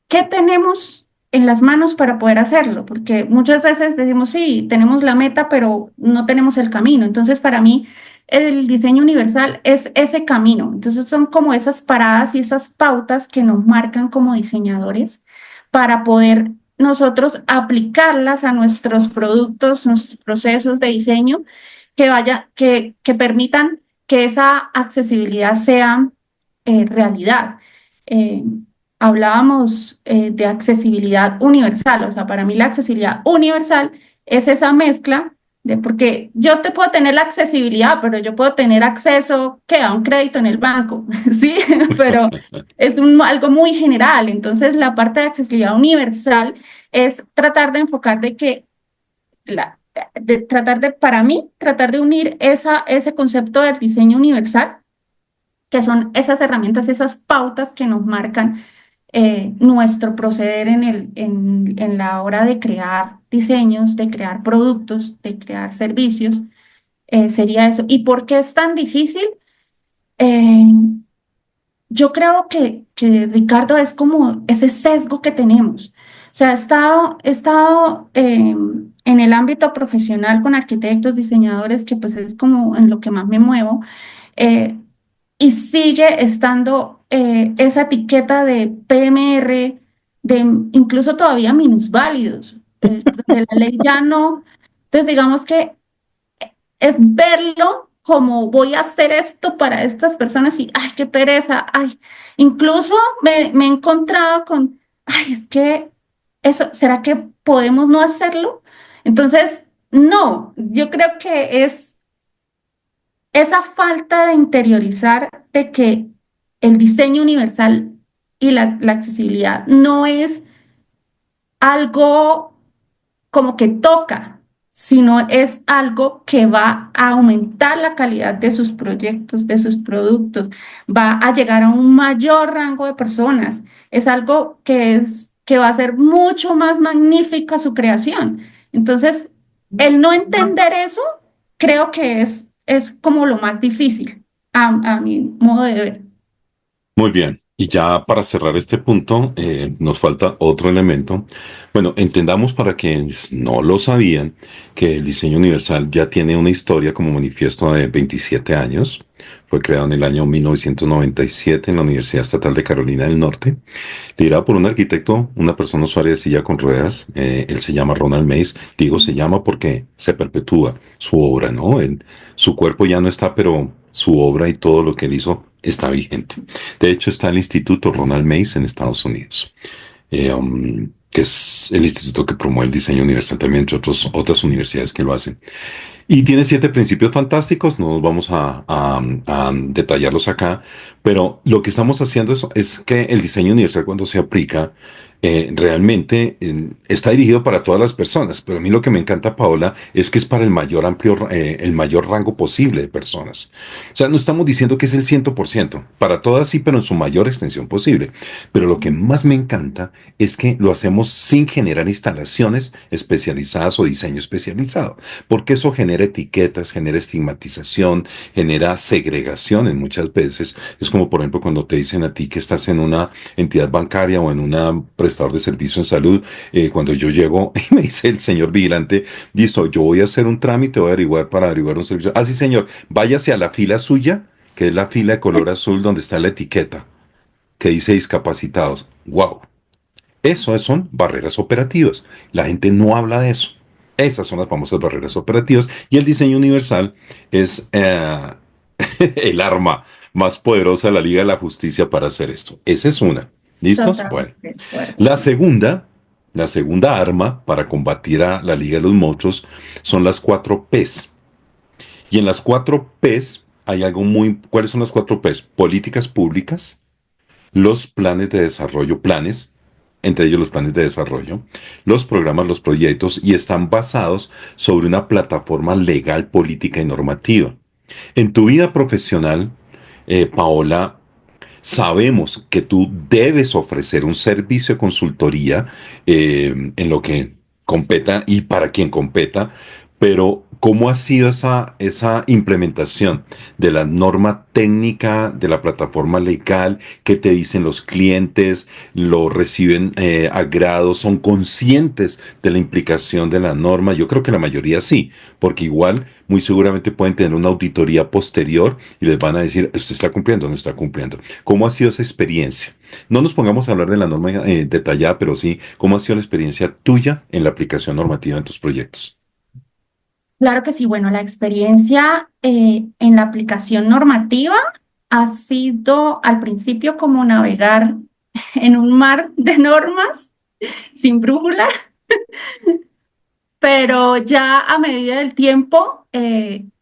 ¿qué tenemos en las manos para poder hacerlo? Porque muchas veces decimos, sí, tenemos la meta, pero no tenemos el camino. Entonces, para mí, el diseño universal es ese camino. Entonces, son como esas paradas y esas pautas que nos marcan como diseñadores para poder nosotros aplicarlas a nuestros productos, nuestros procesos de diseño que permitan que esa accesibilidad sea realidad. Eh, Hablábamos de accesibilidad universal, o sea, para mí la accesibilidad universal es esa mezcla de, porque yo te puedo tener la accesibilidad, pero yo puedo tener acceso que a un crédito en el banco, ¿sí? Pero es algo muy general. Entonces, la parte de accesibilidad universal es tratar de enfocar de que para mí, tratar de unir ese concepto del diseño universal, que son esas herramientas, esas pautas que nos marcan nuestro proceder en la hora de crear diseños, de crear productos, de crear servicios, sería eso. ¿Y por qué es tan difícil? Eh, yo creo que, Ricardo, es como ese sesgo que tenemos. O sea, he estado en el ámbito profesional con arquitectos, diseñadores, que pues es como en lo que más me muevo, eh, y sigue estando esa etiqueta de PMR, de incluso todavía minusválidos, donde la ley ya no. Entonces, digamos que es verlo como voy a hacer esto para estas personas y, ay, qué pereza, ay, incluso me he encontrado con, ay, es que eso, ¿será que podemos no hacerlo? Entonces, no, yo creo que es esa falta de interiorizar de que el diseño universal y la accesibilidad no es algo como que toca, sino es algo que va a aumentar la calidad de sus proyectos, de sus productos, va a llegar a un mayor rango de personas. Es algo que va a ser mucho más magnífica su creación. Entonces, el no entender eso, creo que es como lo más difícil, a mi modo de ver. Muy bien. Y ya para cerrar este punto, nos falta otro elemento. Bueno, entendamos para quienes no lo sabían que el diseño universal ya tiene una historia como manifiesto de 27 años. Fue creado en el año 1997 en la Universidad Estatal de Carolina del Norte, liderado por un arquitecto, una persona usuaria de silla con ruedas. Él se llama Ronald Mays. Digo se llama porque se perpetúa su obra, ¿no? Su cuerpo ya no está, pero su obra y todo lo que él hizo está vigente. De hecho, está el Instituto Ronald Mays en Estados Unidos, que es el instituto que promueve el diseño universal también, entre otras universidades que lo hacen. Y tiene 7 principios fantásticos, no nos vamos a detallarlos acá, pero lo que estamos haciendo es que el diseño universal cuando se aplica realmente está dirigido para todas las personas, pero a mí lo que me encanta, Paola, es que es para el mayor rango posible de personas. O sea, no estamos diciendo que es el 100%, para todas sí, pero en su mayor extensión posible. Pero lo que más me encanta es que lo hacemos sin generar instalaciones especializadas o diseño especializado, porque eso genera etiquetas, genera estigmatización, genera segregación en muchas veces. Es como, por ejemplo, cuando te dicen a ti que estás en una entidad bancaria o en una prestador de servicio en salud, cuando yo llego y me dice el señor vigilante, listo, yo voy a hacer un trámite, voy a averiguar para averiguar un servicio. Ah, sí, señor, váyase a la fila suya, que es la fila de color azul donde está la etiqueta que dice discapacitados. Wow. Eso son barreras operativas. La gente no habla de eso. Esas son las famosas barreras operativas y el diseño universal es el arma más poderosa de la Liga de la Justicia para hacer esto. Esa es una. ¿Listos? Bueno. Totalmente de acuerdo. La segunda, la segunda arma para combatir a la Liga de los Monstruos son las 4 Ps. Y en las 4 Ps hay algo muy... ¿Cuáles son las 4 Ps? Políticas públicas, los planes de desarrollo, entre ellos los planes de desarrollo, los programas, los proyectos, y están basados sobre una plataforma legal, política y normativa. En tu vida profesional, Paola, sabemos que tú debes ofrecer un servicio de consultoría en lo que competa y para quien competa, pero ¿cómo ha sido esa implementación de la norma técnica, de la plataforma legal? ¿Qué te dicen los clientes? ¿Lo reciben a grado? ¿Son conscientes de la implicación de la norma? Yo creo que la mayoría sí, porque igual muy seguramente pueden tener una auditoría posterior y les van a decir, ¿usted está cumpliendo o no está cumpliendo? ¿Cómo ha sido esa experiencia? No nos pongamos a hablar de la norma detallada, pero sí, ¿cómo ha sido la experiencia tuya en la aplicación normativa en tus proyectos? Claro que sí. Bueno, la experiencia en la aplicación normativa ha sido al principio como navegar en un mar de normas sin brújula, pero ya a medida del tiempo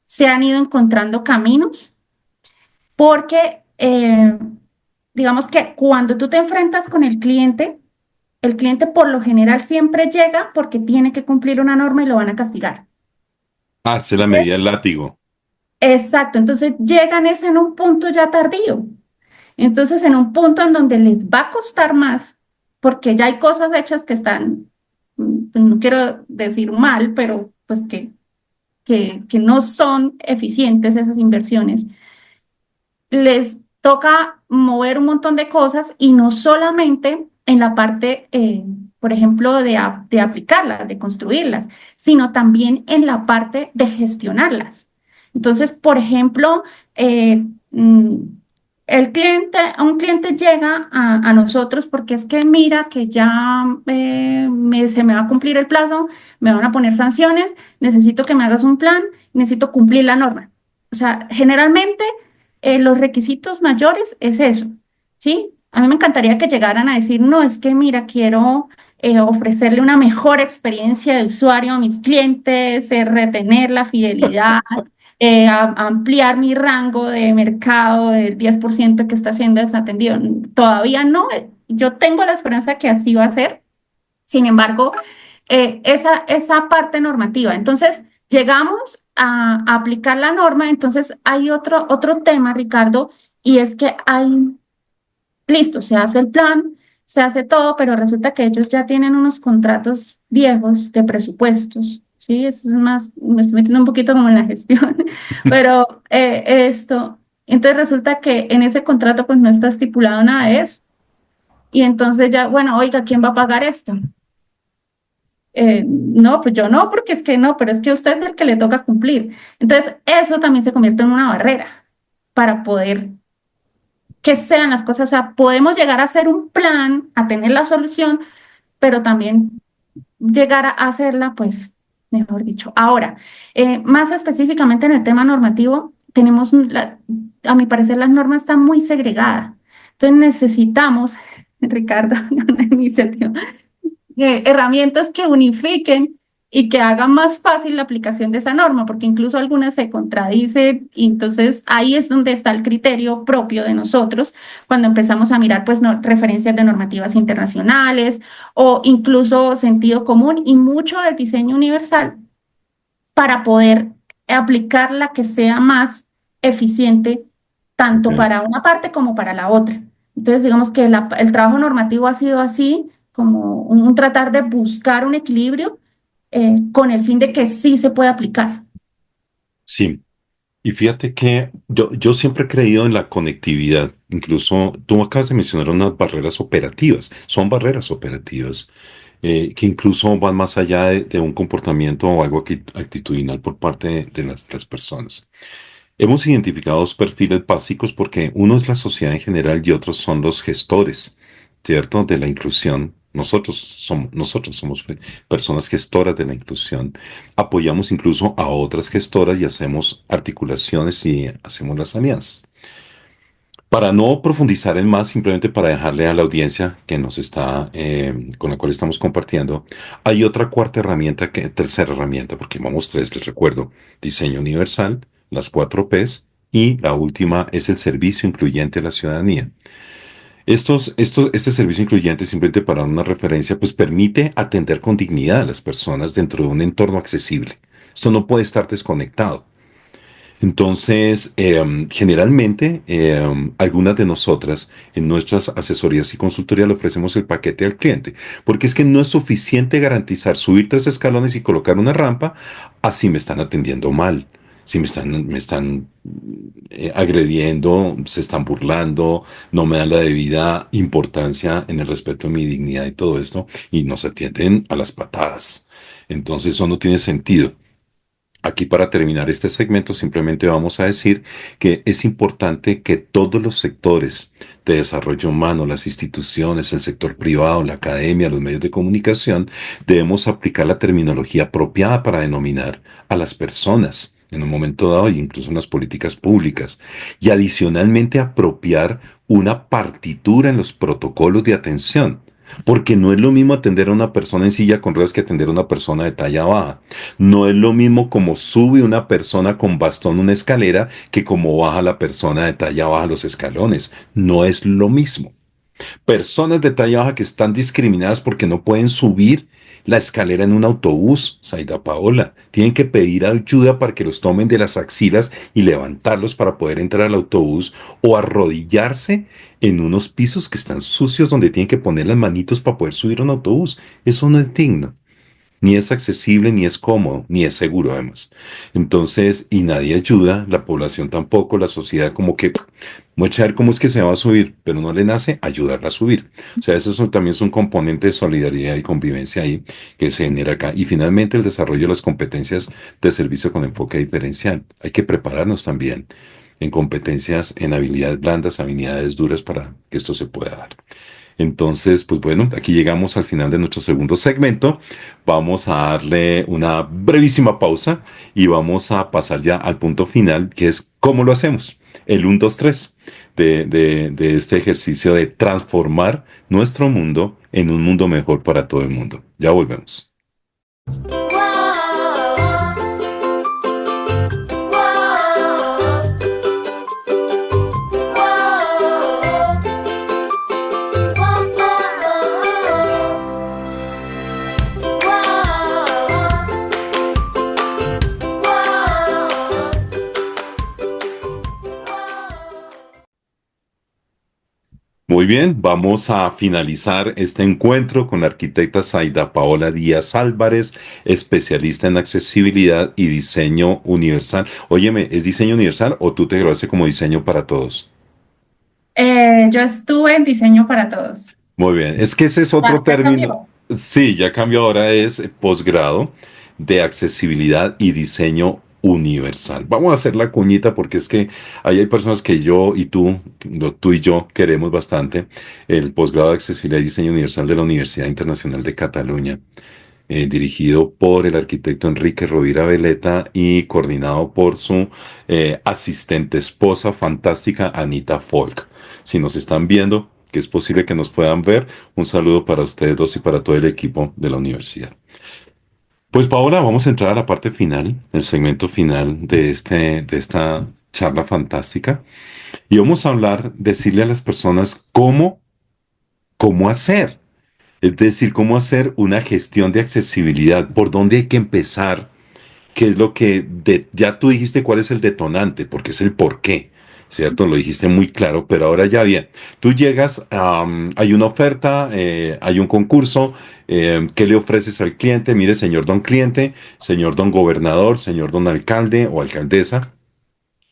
se han ido encontrando caminos porque digamos que cuando tú te enfrentas con el cliente por lo general siempre llega porque tiene que cumplir una norma y lo van a castigar. Hace la medida del látigo. Exacto, entonces llegan es en un punto ya tardío. Entonces en un punto en donde les va a costar más, porque ya hay cosas hechas que están, no quiero decir mal, pero pues que no son eficientes esas inversiones. Les toca mover un montón de cosas y no solamente en la parte, por ejemplo, de aplicarlas, de construirlas, sino también en la parte de gestionarlas. Entonces, por ejemplo, eh, mm, un cliente llega a nosotros porque es que mira que ya se me va a cumplir el plazo, me van a poner sanciones, necesito que me hagas un plan, necesito cumplir la norma. O sea, generalmente los requisitos mayores es eso, ¿sí? A mí me encantaría que llegaran a decir, no, es que mira, quiero ofrecerle una mejor experiencia de usuario a mis clientes, retener la fidelidad, ampliar mi rango de mercado del 10% que está siendo desatendido. Todavía no, yo tengo la esperanza que así va a ser. Sin embargo, esa parte normativa. Entonces, llegamos a aplicar la norma, entonces hay otro tema, Ricardo, y es que hay, listo, se hace el plan, se hace todo, pero resulta que ellos ya tienen unos contratos viejos de presupuestos, ¿sí? Eso es más, me estoy metiendo un poquito como en la gestión, pero entonces resulta que en ese contrato pues no está estipulado nada de eso. Y entonces ya, bueno, oiga, ¿quién va a pagar esto? No, pues yo no, porque es que no, pero es que usted es el que le toca cumplir. Entonces, eso también se convierte en una barrera para poder que sean las cosas. O sea, podemos llegar a hacer un plan, a tener la solución, pero también llegar a hacerla, pues, mejor dicho. Ahora, más específicamente en el tema normativo, a mi parecer, las normas están muy segregadas. Entonces, necesitamos, Ricardo, una iniciativa herramientas que unifiquen y que hagan más fácil la aplicación de esa norma, porque incluso algunas se contradicen, y entonces ahí es donde está el criterio propio de nosotros cuando empezamos a mirar pues referencias de normativas internacionales o incluso sentido común y mucho del diseño universal para poder aplicar la que sea más eficiente tanto Ok. para una parte como para la otra. Entonces, digamos que el trabajo normativo ha sido así, como un tratar de buscar un equilibrio con el fin de que sí se pueda aplicar. Sí, y fíjate que yo siempre he creído en la conectividad. Incluso tú acabas de mencionar unas barreras operativas. Son barreras operativas que incluso van más allá de un comportamiento o algo actitudinal por parte de las personas. Hemos identificado dos perfiles básicos porque uno es la sociedad en general y otros son los gestores, ¿cierto? De la inclusión. Nosotros somos personas gestoras de la inclusión. Apoyamos incluso a otras gestoras y hacemos articulaciones y hacemos las alianzas. Para no profundizar en más, simplemente para dejarle a la audiencia que nos está, con la cual estamos compartiendo, hay otra cuarta herramienta, tercera herramienta, porque vamos tres, les recuerdo, diseño universal, las cuatro Ps, y la última es el servicio incluyente a la ciudadanía. Este servicio incluyente, simplemente para una referencia, pues permite atender con dignidad a las personas dentro de un entorno accesible. Esto no puede estar desconectado. Entonces, generalmente, algunas de nosotras en nuestras asesorías y consultoría le ofrecemos el paquete al cliente, porque es que no es suficiente garantizar subir 3 escalones y colocar una rampa, así me están atendiendo mal, si me están agrediendo, se están burlando, no me dan la debida importancia en el respeto a mi dignidad y todo esto, y nos atienden a las patadas. Entonces, eso no tiene sentido. Aquí para terminar este segmento simplemente vamos a decir que es importante que todos los sectores de desarrollo humano, las instituciones, el sector privado, la academia, los medios de comunicación, debemos aplicar la terminología apropiada para denominar a las personas en un momento dado e incluso en las políticas públicas. Y adicionalmente apropiar una partitura en los protocolos de atención. Porque no es lo mismo atender a una persona en silla con ruedas que atender a una persona de talla baja. No es lo mismo como sube una persona con bastón una escalera que como baja la persona de talla baja los escalones. No es lo mismo. Personas de talla baja que están discriminadas porque no pueden subir la escalera en un autobús, Saida Paola. Tienen que pedir ayuda para que los tomen de las axilas y levantarlos para poder entrar al autobús o arrodillarse en unos pisos que están sucios donde tienen que poner las manitos para poder subir a un autobús. Eso no es digno. Ni es accesible, ni es cómodo, ni es seguro además. Entonces, y nadie ayuda, la población tampoco, la sociedad como que, vamos a ver cómo es que se va a subir, pero no le nace ayudarla a subir. O sea, también es un componente de solidaridad y convivencia ahí que se genera acá. Y finalmente el desarrollo de las competencias de servicio con enfoque diferencial. Hay que prepararnos también en competencias, en habilidades blandas, habilidades duras para que esto se pueda dar. Entonces, pues bueno, aquí llegamos al final de nuestro segundo segmento. Vamos a darle una brevísima pausa y vamos a pasar ya al punto final, que es cómo lo hacemos. El 1, 2, 3 de este ejercicio de transformar nuestro mundo en un mundo mejor para todo el mundo. Ya volvemos. Muy bien, vamos a finalizar este encuentro con la arquitecta Saida Paola Díaz Álvarez, especialista en accesibilidad y diseño universal. Óyeme, ¿es diseño universal o tú te graduaste como diseño para todos? Yo estuve en diseño para todos. Muy bien, es que ese es otro Ya término. cambió. Sí, ya cambió, ahora es posgrado de accesibilidad y diseño universal. Vamos a hacer la cuñita porque es que ahí hay personas que yo y tú, tú y yo queremos bastante el posgrado de accesibilidad y diseño universal de la Universidad Internacional de Cataluña, dirigido por el arquitecto Enrique Rovira Veleta y coordinado por su asistente esposa fantástica Anita Folk. Si nos están viendo, que es posible que nos puedan ver, un saludo para ustedes dos y para todo el equipo de la universidad. Pues Paola, vamos a entrar a la parte final, el segmento final de esta charla fantástica, y vamos a hablar, decirle a las personas cómo hacer. Es decir, cómo hacer una gestión de accesibilidad, por dónde hay que empezar, qué es lo que, ya tú dijiste cuál es el detonante, porque es el por qué, ¿cierto? Lo dijiste muy claro, pero ahora ya bien, tú llegas, hay una oferta, hay un concurso, ¿qué le ofreces al cliente? Mire, señor don cliente, señor don gobernador, señor don alcalde o alcaldesa,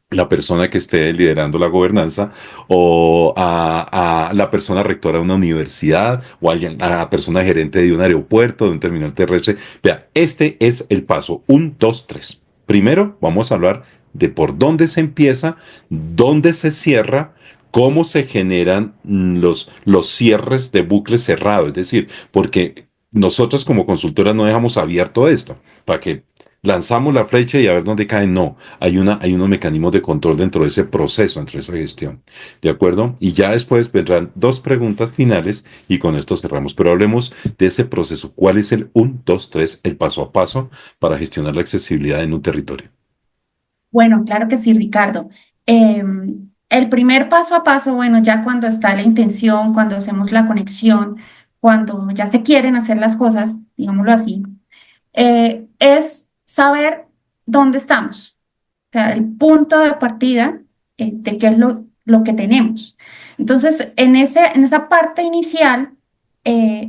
la persona que esté liderando la gobernanza o a la persona rectora de una universidad o alguien, a la persona gerente de un aeropuerto, de un terminal terrestre. Vea, este es el paso 1, 2, 3. Primero vamos a hablar de por dónde se empieza, dónde se cierra, cómo se generan los cierres de bucle cerrado. Es decir, porque nosotros como consultora no dejamos abierto esto para que lanzamos la flecha y a ver dónde cae. No, hay unos mecanismos de control dentro de ese proceso, dentro de esa gestión. ¿De acuerdo? Y ya después vendrán dos preguntas finales y con esto cerramos. Pero hablemos de ese proceso. ¿Cuál es el 1, 2, 3, el paso a paso para gestionar la accesibilidad en un territorio? Bueno, claro que sí, Ricardo. El primer paso a paso, bueno, ya cuando está la intención, cuando hacemos la conexión, cuando ya se quieren hacer las cosas, digámoslo así, es saber dónde estamos. O sea, el punto de partida de qué es lo que tenemos. Entonces, en esa parte inicial,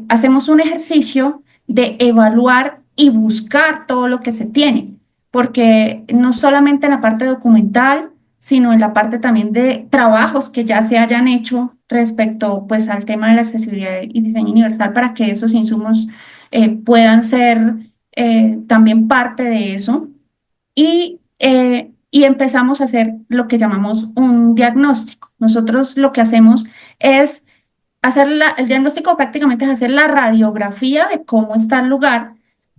hacemos un ejercicio de evaluar y buscar todo lo que se tiene, porque no solamente en la parte documental, sino en la parte también de trabajos que ya se hayan hecho respecto pues, al tema de la accesibilidad y diseño universal para que esos insumos puedan ser también parte de eso y empezamos a hacer lo que llamamos un diagnóstico. Nosotros lo que hacemos es el diagnóstico prácticamente es hacer la radiografía de cómo está el lugar,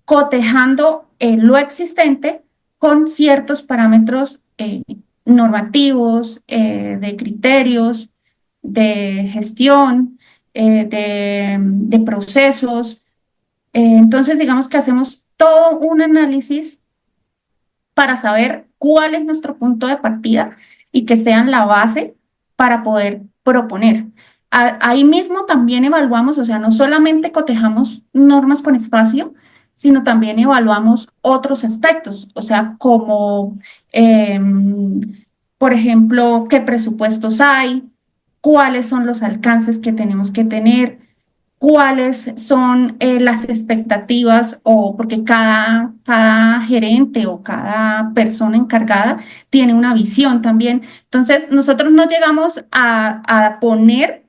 cotejando lo existente con ciertos parámetros normativos, de criterios, de gestión, de procesos. Entonces, digamos que hacemos todo un análisis para saber cuál es nuestro punto de partida y que sean la base para poder proponer. Ahí mismo también evaluamos, o sea, no solamente cotejamos normas con espacio, sino también evaluamos otros aspectos, o sea, como, por ejemplo, qué presupuestos hay, cuáles son los alcances que tenemos que tener, cuáles son las expectativas, o porque cada gerente o cada persona encargada tiene una visión también. Entonces, nosotros no llegamos a poner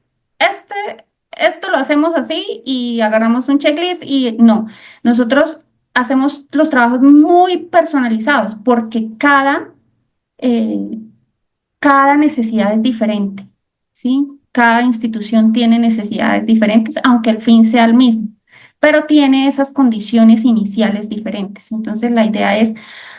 esto lo hacemos así y agarramos un checklist y no, nosotros hacemos los trabajos muy personalizados porque eh, cada necesidad es diferente, ¿sí? Cada institución tiene necesidades diferentes, aunque el fin sea el mismo, pero tiene esas condiciones iniciales diferentes. Entonces, la idea es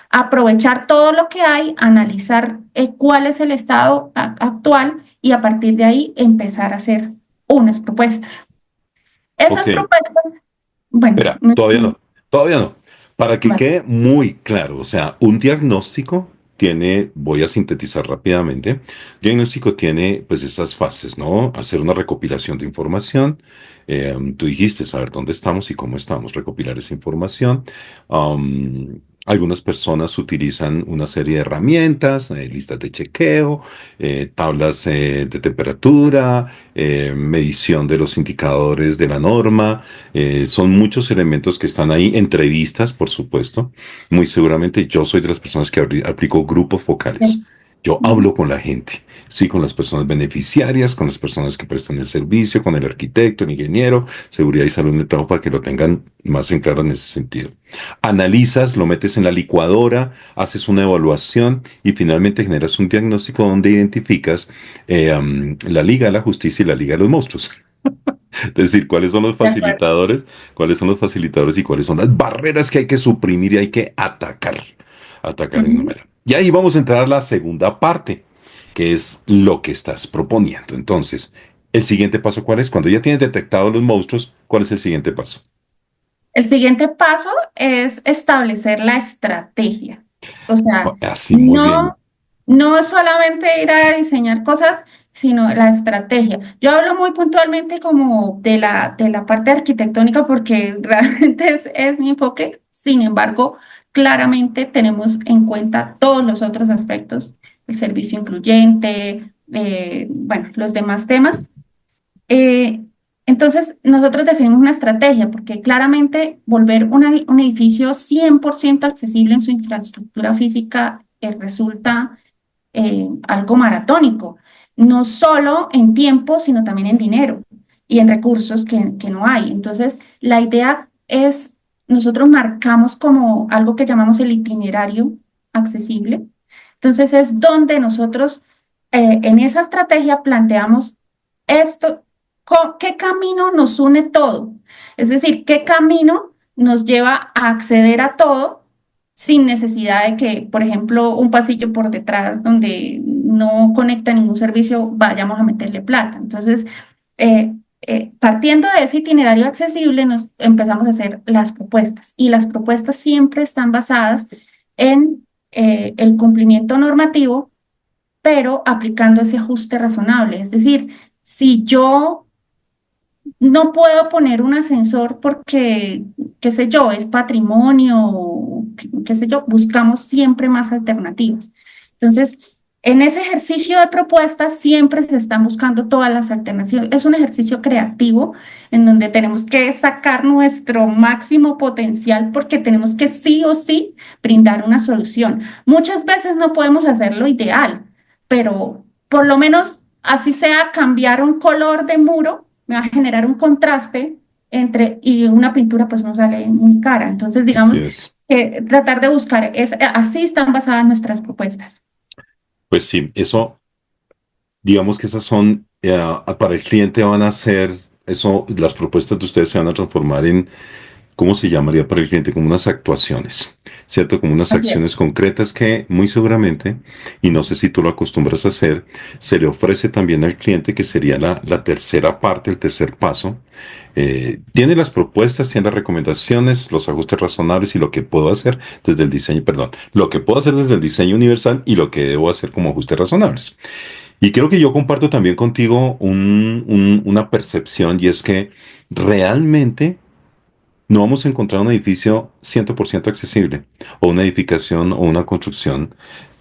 aprovechar todo lo que hay, analizar cuál es el estado actual y a partir de ahí empezar a hacer unas propuestas. Ok, Esas propuestas, bueno, espera, todavía no. Para que vale. quede muy claro, o sea, un diagnóstico tiene, voy a sintetizar rápidamente, diagnóstico tiene pues esas fases, ¿no? Hacer una recopilación de información, tú dijiste saber dónde estamos y cómo estamos, recopilar esa información. Algunas personas utilizan una serie de herramientas, listas de chequeo, tablas de temperatura, medición de los indicadores de la norma. Son muchos elementos que están ahí, entrevistas, por supuesto. Muy seguramente yo soy de las personas que aplico grupos focales. Yo hablo con la gente, sí, con las personas beneficiarias, con las personas que prestan el servicio, con el arquitecto, el ingeniero, seguridad y salud en el trabajo para que lo tengan más en claro en ese sentido. Analizas, lo metes en la licuadora, haces una evaluación y finalmente generas un diagnóstico donde identificas la Liga de la Justicia y la Liga de los Monstruos. Es decir, De acuerdo. cuáles son los facilitadores y cuáles son las barreras que hay que suprimir y hay que atacar. Atacar en Ujú. número. Y ahí vamos a entrar a la segunda parte, que es lo que estás proponiendo. Entonces, el siguiente paso, ¿cuál es? Cuando ya tienes detectado los monstruos, ¿cuál es el siguiente paso? El siguiente paso es establecer la estrategia. O sea, Así, muy bien. no, no es solamente ir a diseñar cosas, sino la estrategia. Yo hablo muy puntualmente como de la parte arquitectónica porque realmente es mi enfoque. Sin embargo, claramente tenemos en cuenta todos los otros aspectos, el servicio incluyente, bueno, los demás temas. Eh, entonces, nosotros definimos una estrategia porque claramente volver un edificio 100% accesible en su infraestructura física resulta algo maratónico, no solo en tiempo, sino también en dinero y en recursos que no hay. Entonces, la idea es, nosotros marcamos como algo que llamamos el itinerario accesible. Entonces, es donde nosotros en esa estrategia planteamos esto, qué camino nos une todo. Es decir, qué camino nos lleva a acceder a todo sin necesidad de que, por ejemplo, un pasillo por detrás donde no conecta ningún servicio, vayamos a meterle plata. Entonces, partiendo de ese itinerario accesible, nos empezamos a hacer las propuestas y las propuestas siempre están basadas en el cumplimiento normativo, pero aplicando ese ajuste razonable. Es decir, si yo no puedo poner un ascensor porque, qué sé yo, es patrimonio, o qué sé yo, buscamos siempre más alternativas. Entonces, en ese ejercicio de propuestas siempre se están buscando todas las alternativas. Es un ejercicio creativo en donde tenemos que sacar nuestro máximo potencial porque tenemos que sí o sí brindar una solución. Muchas veces no podemos hacerlo ideal, pero por lo menos así sea cambiar un color de muro me va a generar un contraste y una pintura pues no sale muy cara. Entonces, Así digamos, es. tratar de buscar, así están basadas nuestras propuestas. Pues sí, eso, digamos que esas son, para el cliente van a ser, eso, las propuestas de ustedes se van a transformar en, ¿cómo se llamaría para el cliente? Como unas actuaciones, ¿cierto? Como unas Así es. acciones concretas que muy seguramente, y no sé si tú lo acostumbras a hacer, se le ofrece también al cliente, que sería la tercera parte, el tercer paso. Tiene las propuestas, tiene las recomendaciones, los ajustes razonables y lo que puedo hacer desde el diseño, perdón, lo que puedo hacer desde el diseño universal y lo que debo hacer como ajustes razonables. Y creo que yo comparto también contigo una percepción, y es que realmente no vamos a encontrar un edificio 100% accesible o una edificación o una construcción.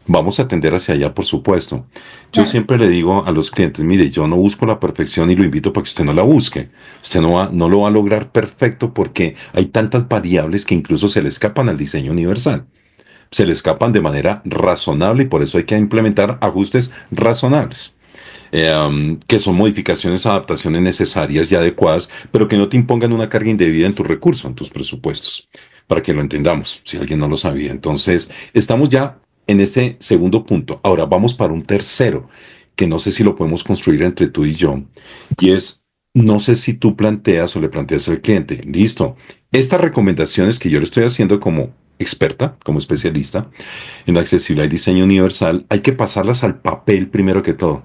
Vamos a tender hacia allá, por supuesto. Yo Claro. siempre le digo a los clientes, mire, yo no busco la perfección y lo invito para que usted no la busque. Usted no lo va a lograr perfecto porque hay tantas variables que incluso se le escapan al diseño universal. Se le escapan de manera razonable y por eso hay que implementar ajustes razonables, que son modificaciones, adaptaciones necesarias y adecuadas, pero que no te impongan una carga indebida en tu recurso, en tus presupuestos, para que lo entendamos, si alguien no lo sabía. Entonces, estamos ya en este segundo punto. Ahora vamos para un tercero, que no sé si lo podemos construir entre tú y yo, y es, no sé si tú planteas o le planteas al cliente, listo, estas recomendaciones que yo le estoy haciendo como experta, como especialista en accesibilidad y diseño universal, hay que pasarlas al papel primero que todo.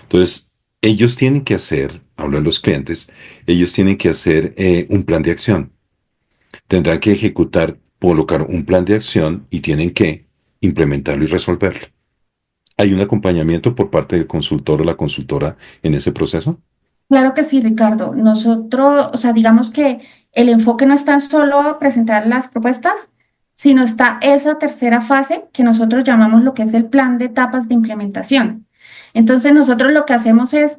Entonces, ellos tienen que hacer, hablo de los clientes, ellos tienen que hacer un plan de acción. Tendrán que ejecutar, colocar un plan de acción y tienen que implementarlo y resolverlo. ¿Hay un acompañamiento por parte del consultor o la consultora en ese proceso? Claro que sí, Ricardo. Nosotros, o sea, digamos que el enfoque no es tan solo a presentar las propuestas, sino está esa tercera fase que nosotros llamamos lo que es el plan de etapas de implementación. Entonces, nosotros lo que hacemos es,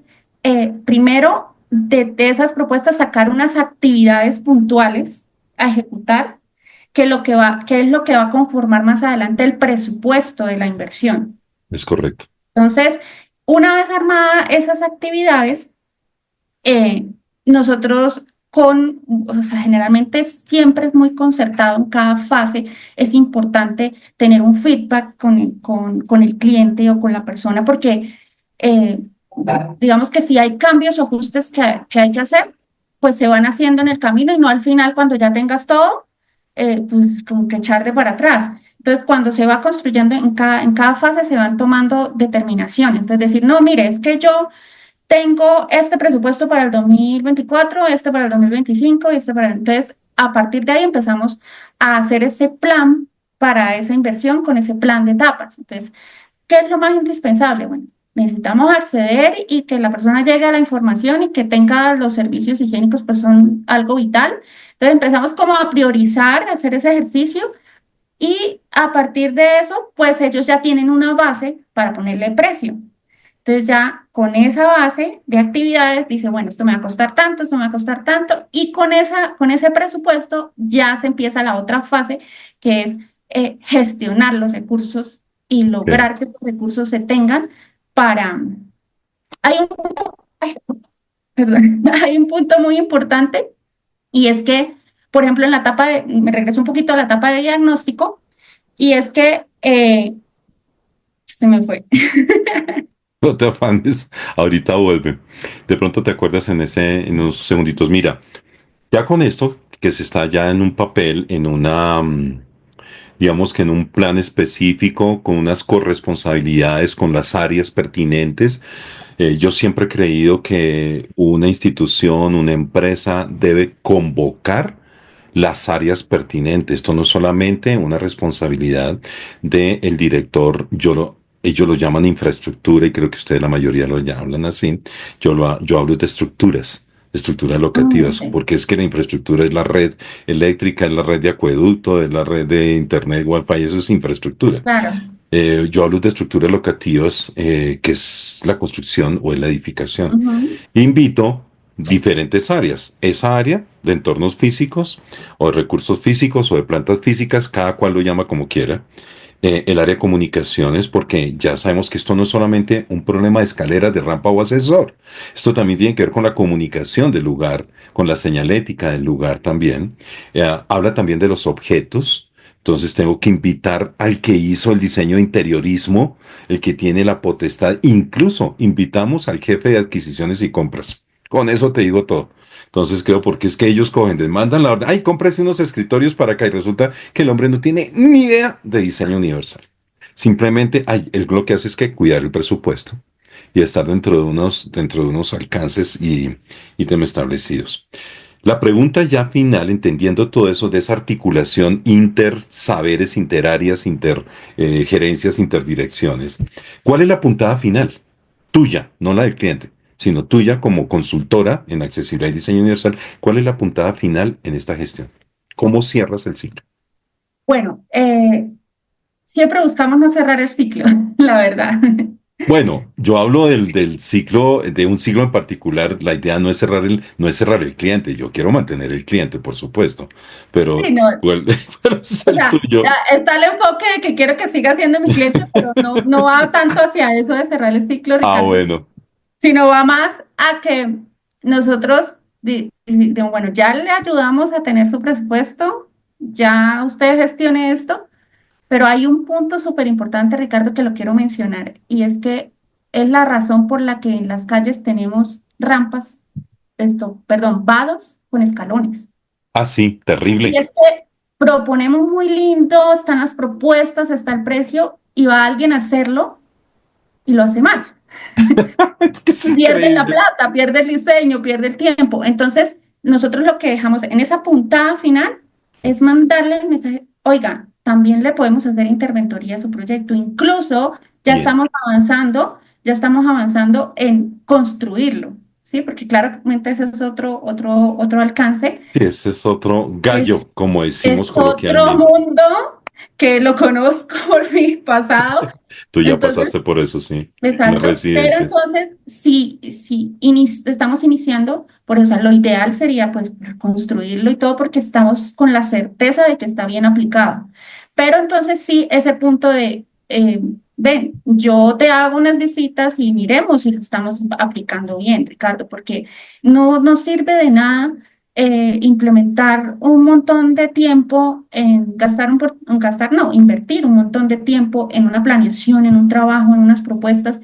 primero, de esas propuestas sacar unas actividades puntuales a ejecutar, que es lo que va a conformar más adelante el presupuesto de la inversión. Es correcto. Entonces, una vez armadas esas actividades, eh, nosotros o sea, generalmente siempre es muy concertado en cada fase, es importante tener un feedback con el cliente o con la persona, porque eh, digamos que si hay cambios o ajustes que hay que hacer, pues se van haciendo en el camino y no al final cuando ya tengas todo, pues como que echar de para atrás. Entonces, cuando se va construyendo en cada fase, se van tomando determinaciones. Entonces, decir, no, mire, es que yo tengo este presupuesto para el 2024, este para el 2025 y este para el... Entonces, a partir de ahí empezamos a hacer ese plan para esa inversión con ese plan de etapas. Entonces, ¿qué es lo más indispensable? Bueno, necesitamos acceder y que la persona llegue a la información y que tenga los servicios higiénicos, pues son algo vital. Entonces, empezamos como a priorizar, a hacer ese ejercicio y a partir de eso, pues ellos ya tienen una base para ponerle precio. Entonces ya con esa base de actividades dice, bueno, esto me va a costar tanto, esto me va a costar tanto, y con ese presupuesto ya se empieza la otra fase, que es gestionar los recursos y Ok. lograr que esos recursos se tengan para... Hay un punto, ay, perdón, hay un punto muy importante y es que, por ejemplo, en la etapa de, me regreso un poquito a la etapa de diagnóstico, y es que se me fue. No te afanes, ahorita vuelve. De pronto te acuerdas en unos segunditos. Mira, ya con esto, que se está ya en un papel, en una, digamos que en un plan específico, con unas corresponsabilidades con las áreas pertinentes. Yo siempre he creído que una institución, una empresa debe convocar las áreas pertinentes. Esto no es solamente una responsabilidad del director, ellos lo llaman infraestructura y creo que ustedes la mayoría lo hablan así. Yo hablo de estructuras locativas, Ok, porque es que la infraestructura es la red eléctrica, es la red de acueducto, es la red de internet, wifi, eso es infraestructura. claro. Yo hablo de estructuras locativas, que es la construcción o la edificación. Ujú. Invito diferentes áreas. Esa área de entornos físicos o de recursos físicos o de plantas físicas, cada cual lo llama como quiera. El área de comunicaciones, porque ya sabemos que esto no es solamente un problema de escaleras, de rampa o ascensor. Esto también tiene que ver con la comunicación del lugar, con la señalética del lugar también. Habla también de los objetos, Entonces tengo que invitar al que hizo el diseño de interiorismo, el que tiene la potestad. Incluso invitamos al jefe de adquisiciones y compras. Con eso te digo todo. Entonces creo porque es que ellos cogen, les mandan la orden, ay, cómprese unos escritorios para acá y resulta que el hombre no tiene ni idea de diseño universal. Simplemente, ay, él lo que hace es que cuidar el presupuesto y estar dentro de unos alcances y temas establecidos. La pregunta ya final, entendiendo todo eso de esa articulación inter saberes, interáreas, inter gerencias, interdirecciones, ¿cuál es la puntada final? Tuya, no la del cliente, sino tuya como consultora en accesibilidad y diseño universal. ¿Cuál es la puntada final en esta gestión? ¿Cómo cierras el ciclo? Bueno, siempre buscamos no cerrar el ciclo, la verdad. Bueno, yo hablo del ciclo, de un ciclo en particular. La idea no es cerrar el cliente. Yo quiero mantener el cliente, por supuesto, Sí, pero no, ¿cuál, cuál es o el sea, tuyo? está el enfoque de que quiero que siga siendo mi cliente, pero no va tanto hacia eso de cerrar el ciclo, Ah, Ricardo, bueno. sino va más a que nosotros, bueno, ya le ayudamos a tener su presupuesto, ya usted gestione esto, pero hay un punto súper importante, Ricardo, que lo quiero mencionar, y es que es la razón por la que en las calles tenemos rampas, perdón, vados con escalones. Ah, sí, Y terrible. es que proponemos muy lindo, están las propuestas, está el precio, y va alguien a hacerlo y lo hace mal. Es que es Pierde la increíble. plata, pierde el diseño, pierde el tiempo. Entonces, nosotros lo que dejamos en esa puntada final es mandarle el mensaje, oiga, también le podemos hacer interventoría a su proyecto. Incluso Bien. ya estamos avanzando en construirlo, ¿sí? Porque claramente ese es otro alcance. Sí, ese es otro Es gallo, como es decimos otro coloquialmente. mundo que lo conozco por mi pasado. Tú ya Entonces, pasaste por eso, sí. Las exacto, pero residencias. entonces, si estamos iniciando, por eso, o sea, lo ideal sería pues construirlo y todo porque estamos con la certeza de que está bien aplicado. Pero entonces sí, ese punto de, ven, yo te hago unas visitas y miremos si lo estamos aplicando bien, Ricardo, porque no nos sirve de nada implementar un montón de tiempo en no, invertir un montón de tiempo en una planeación, en un trabajo, en unas propuestas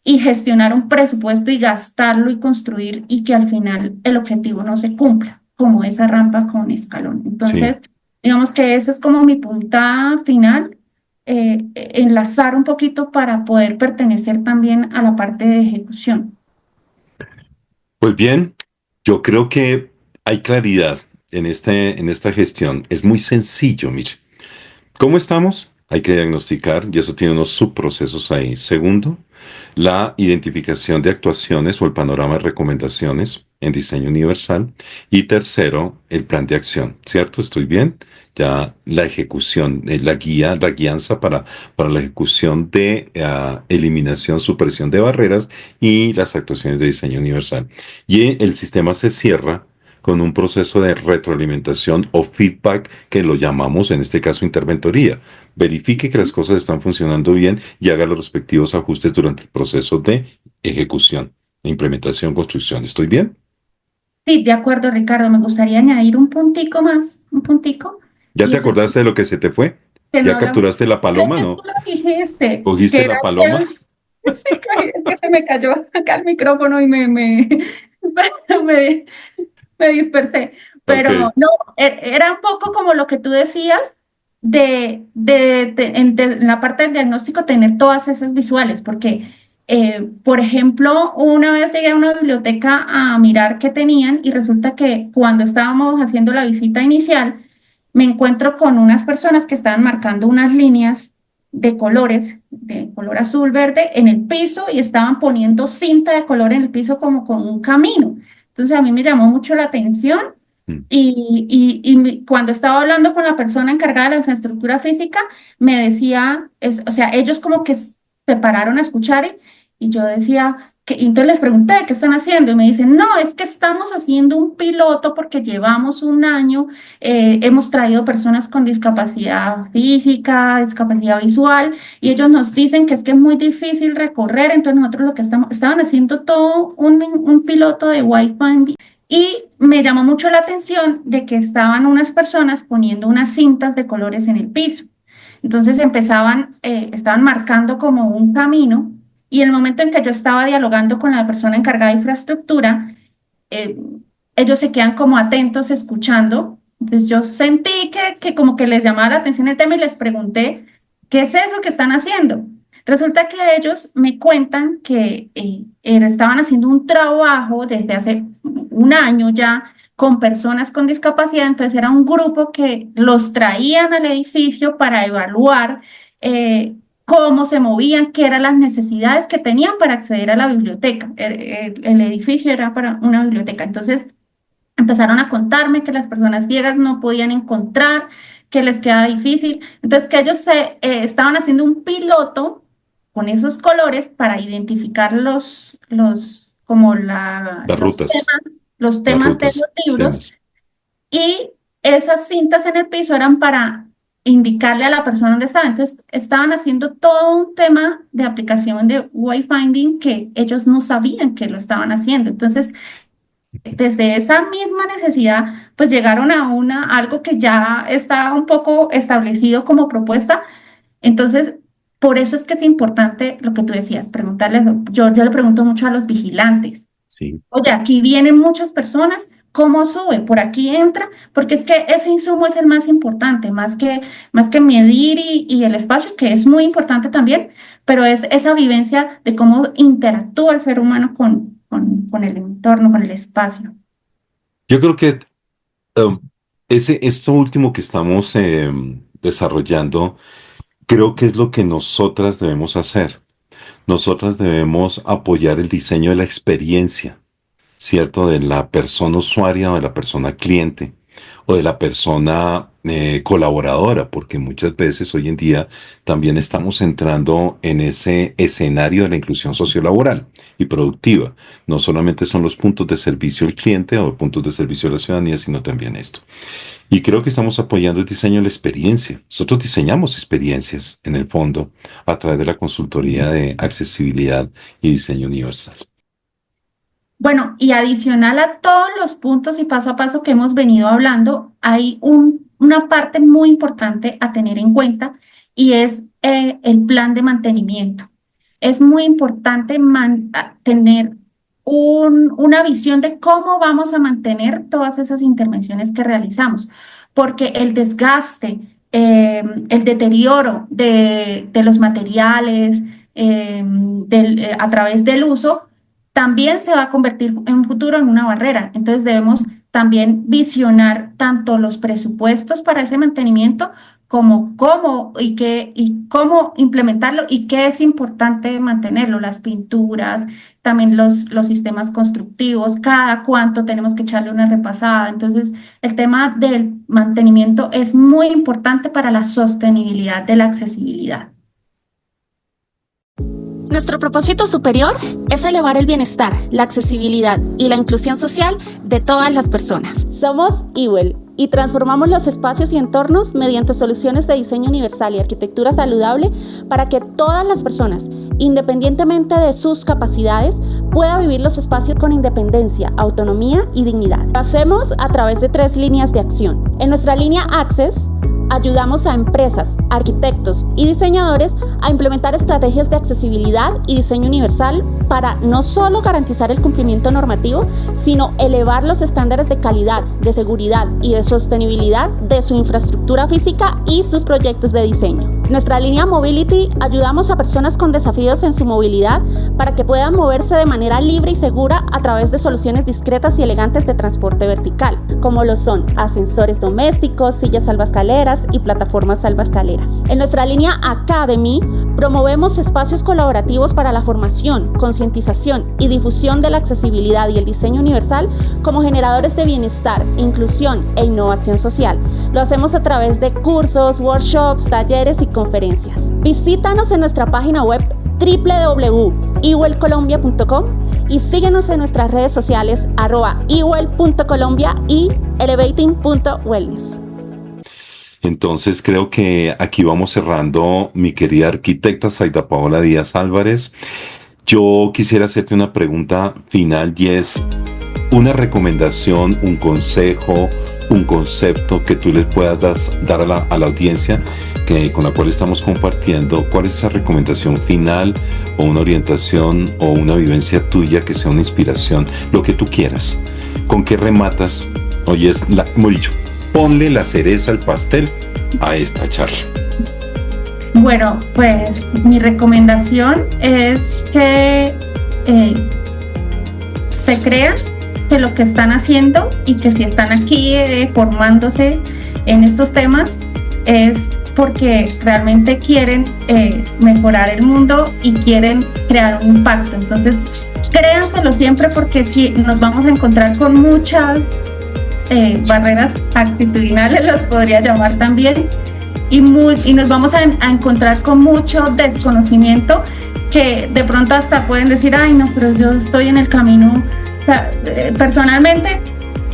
y gestionar un presupuesto y gastarlo y construir y que al final el objetivo no se cumpla, como esa rampa con escalón. Sí. Entonces, digamos que esa es como mi punta final, enlazar un poquito para poder pertenecer también a la parte de ejecución. Pues bien, yo creo que hay claridad en esta gestión. Es muy sencillo, mire. ¿Cómo estamos? Hay que diagnosticar y eso tiene unos subprocesos ahí. Segundo, la identificación de actuaciones o el panorama de recomendaciones en diseño universal. Y tercero, el plan de acción. ¿Cierto? ¿Estoy bien? Ya la ejecución, la guía, la guianza para la ejecución de eliminación, supresión de barreras y las actuaciones de diseño universal. Y el sistema se cierra con un proceso de retroalimentación o feedback que lo llamamos en este caso interventoría. Verifique que las cosas están funcionando bien y haga los respectivos ajustes durante el proceso de ejecución, implementación, construcción. ¿Estoy bien? Sí, de acuerdo, Ricardo. Me gustaría añadir un puntico más, un puntico, ¿Ya y te es el acordaste de lo que se te fue? que ¿Ya no lo... capturaste la Es paloma, que tú no? lo dijiste, ¿Cogiste que era la paloma? sí, es que se me cayó acá el micrófono y me, me dispersé. Ok, Pero no, era un poco como lo que tú decías en la parte del diagnóstico tener todas esas visuales, porque, por ejemplo, una vez llegué a una biblioteca a mirar qué tenían y resulta que cuando estábamos haciendo la visita inicial, me encuentro con unas personas que estaban marcando unas líneas de colores, de color azul, verde, en el piso y estaban poniendo cinta de color en el piso como con un camino. Entonces a mí me llamó mucho la atención mm, cuando estaba hablando con la persona encargada de la infraestructura física, me decía, o sea, ellos como que se pararon a escuchar y yo decía, y entonces les pregunté, ¿qué están haciendo? Y me dicen, no, es que estamos haciendo un piloto porque llevamos un año, hemos traído personas con discapacidad física, discapacidad visual, y ellos nos dicen que es muy difícil recorrer, entonces nosotros lo que estaban haciendo todo un piloto de Wi-Fi Y me llamó mucho la atención de que estaban unas personas poniendo unas cintas de colores en el piso. Entonces estaban marcando como un camino, y el momento en que yo estaba dialogando con la persona encargada de infraestructura, eh, ellos se quedan como atentos escuchando. Entonces yo sentí que como que les llamaba la atención el tema y les pregunté, ¿qué es eso que están haciendo? Resulta que ellos me cuentan que estaban haciendo un trabajo desde hace un año ya con personas con discapacidad. Entonces era un grupo que los traían al edificio para evaluar eh, cómo se movían, qué eran las necesidades que tenían para acceder a la biblioteca. El edificio era para una biblioteca. Entonces empezaron a contarme que las personas ciegas no podían encontrar, que les quedaba difícil. Entonces que ellos estaban haciendo un piloto con esos colores para identificar como Las rutas, los las temas de los rutas, libros, temas. y esas cintas en el piso eran para indicarle a la persona dónde estaba. Entonces, estaban haciendo todo un tema de aplicación de wayfinding que ellos no sabían que lo estaban haciendo. Entonces, desde esa misma necesidad, pues llegaron a algo que ya está un poco establecido como propuesta. Entonces, por eso es que es importante lo que tú decías, preguntarles. Yo le pregunto mucho a los vigilantes. Sí. Oye, aquí vienen muchas personas, ¿cómo sube? Por aquí entra, porque es que ese insumo es el más importante, más que medir y el espacio, que es muy importante también, pero es esa vivencia de cómo interactúa el ser humano con el entorno, con el espacio. Yo creo que um, esto último que estamos desarrollando, creo que es lo que nosotras debemos hacer. Nosotras debemos apoyar el diseño de la experiencia, ¿cierto? De la persona usuaria o de la persona cliente o de la persona colaboradora, porque muchas veces hoy en día también estamos entrando en ese escenario de la inclusión sociolaboral y productiva. No solamente son los puntos de servicio al cliente o puntos de servicio a la ciudadanía, sino también esto. Y creo que estamos apoyando el diseño de la experiencia. Nosotros diseñamos experiencias, en el fondo, a través de la consultoría de accesibilidad y diseño universal. Bueno, y adicional a todos los puntos y paso a paso que hemos venido hablando, hay una parte muy importante a tener en cuenta, y es el plan de mantenimiento. Es muy importante tener una visión de cómo vamos a mantener todas esas intervenciones que realizamos, porque el desgaste, el deterioro de los materiales a través del uso también se va a convertir en un futuro en una barrera. Entonces debemos también visionar tanto los presupuestos para ese mantenimiento como cómo implementarlo y qué es importante mantenerlo, las pinturas, también los sistemas constructivos, cada cuánto tenemos que echarle una repasada. Entonces, el tema del mantenimiento es muy importante para la sostenibilidad de la accesibilidad. Nuestro propósito superior es elevar el bienestar, la accesibilidad y la inclusión social de todas las personas. Somos Ewell y transformamos los espacios y entornos mediante soluciones de diseño universal y arquitectura saludable para que todas las personas, independientemente de sus capacidades, puedan vivir los espacios con independencia, autonomía y dignidad. Lo hacemos a través de 3 líneas de acción. En nuestra línea Access, ayudamos a empresas, arquitectos y diseñadores a implementar estrategias de accesibilidad y diseño universal para no solo garantizar el cumplimiento normativo, sino elevar los estándares de calidad, de seguridad y de sostenibilidad de su infraestructura física y sus proyectos de diseño. En nuestra línea Mobility ayudamos a personas con desafíos en su movilidad para que puedan moverse de manera libre y segura a través de soluciones discretas y elegantes de transporte vertical, como lo son ascensores domésticos, sillas salvaescaleras y plataformas salvaescaleras. En nuestra línea Academy promovemos espacios colaborativos para la formación, concientización y difusión de la accesibilidad y el diseño universal como generadores de bienestar, inclusión e innovación social. Lo hacemos a través de cursos, workshops, talleres y conferencias. Visítanos en nuestra página web www.ewellcolombia.com y síguenos en nuestras redes sociales @ewell.colombia y elevating.wellness. Entonces creo que aquí vamos cerrando, mi querida arquitecta Zaida Paola Díaz Álvarez. Yo quisiera hacerte una pregunta final, y es, una recomendación, un consejo, un concepto que tú les puedas dar a la audiencia con la cual estamos compartiendo. ¿Cuál es esa recomendación final o una orientación o una vivencia tuya que sea una inspiración? Lo que tú quieras. ¿Con qué rematas? Oye, como he dicho, ponle la cereza al pastel a esta charla. Bueno, pues mi recomendación es que se crean que lo que están haciendo y que si están aquí formándose en estos temas es porque realmente quieren mejorar el mundo y quieren crear un impacto. Entonces, créanselo siempre, porque si nos vamos a encontrar con muchas barreras actitudinales, las podría llamar también, y nos vamos a encontrar con mucho desconocimiento, que de pronto hasta pueden decir, ay no, pero yo estoy en el camino. O sea, personalmente,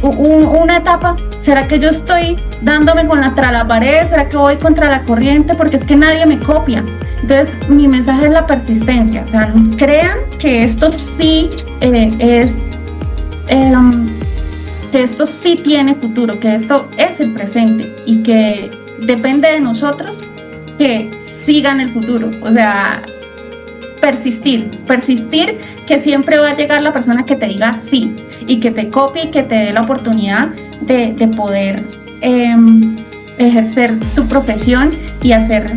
una etapa, ¿será que yo estoy dándome contra la pared? ¿Será que voy contra la corriente? Porque es que nadie me copia. Entonces, mi mensaje es la persistencia. O sea, crean que esto sí que esto sí tiene futuro, que esto es el presente y que depende de nosotros que sigan el futuro. O sea, persistir, que siempre va a llegar la persona que te diga sí y que te copie y que te dé la oportunidad de poder ejercer tu profesión y hacer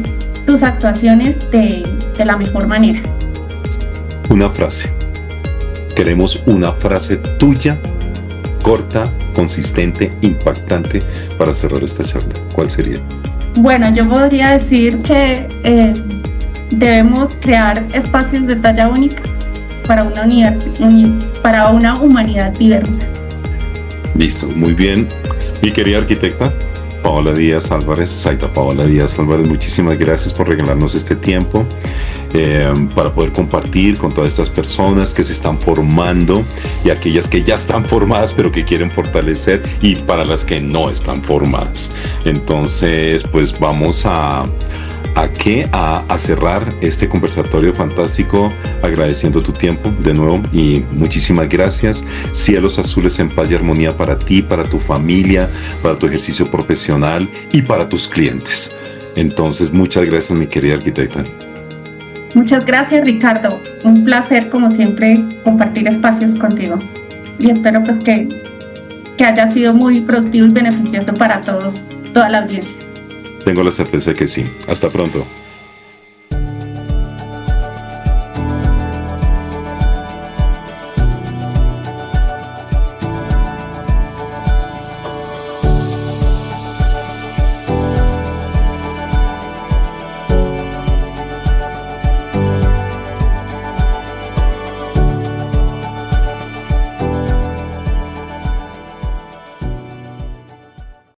tus actuaciones de la mejor manera. Una frase. Queremos una frase tuya, corta, consistente, impactante, para cerrar esta charla. ¿Cuál sería? Bueno, yo podría decir que debemos crear espacios de talla única para una humanidad diversa. Listo, muy bien. Mi querida arquitecta Paola Díaz Álvarez, Zaida Paola Díaz Álvarez, muchísimas gracias por regalarnos este tiempo para poder compartir con todas estas personas que se están formando y aquellas que ya están formadas pero que quieren fortalecer, y para las que no están formadas. Entonces, pues vamos a cerrar este conversatorio fantástico agradeciendo tu tiempo de nuevo, y muchísimas gracias. Cielos azules en paz y armonía para ti, para tu familia, para tu ejercicio profesional y para tus clientes. Entonces, muchas gracias, mi querida arquitecta. Muchas gracias, Ricardo. Un placer, como siempre, compartir espacios contigo, y espero pues que haya sido muy productivo y beneficioso para toda la audiencia. Tengo la certeza que sí. Hasta pronto.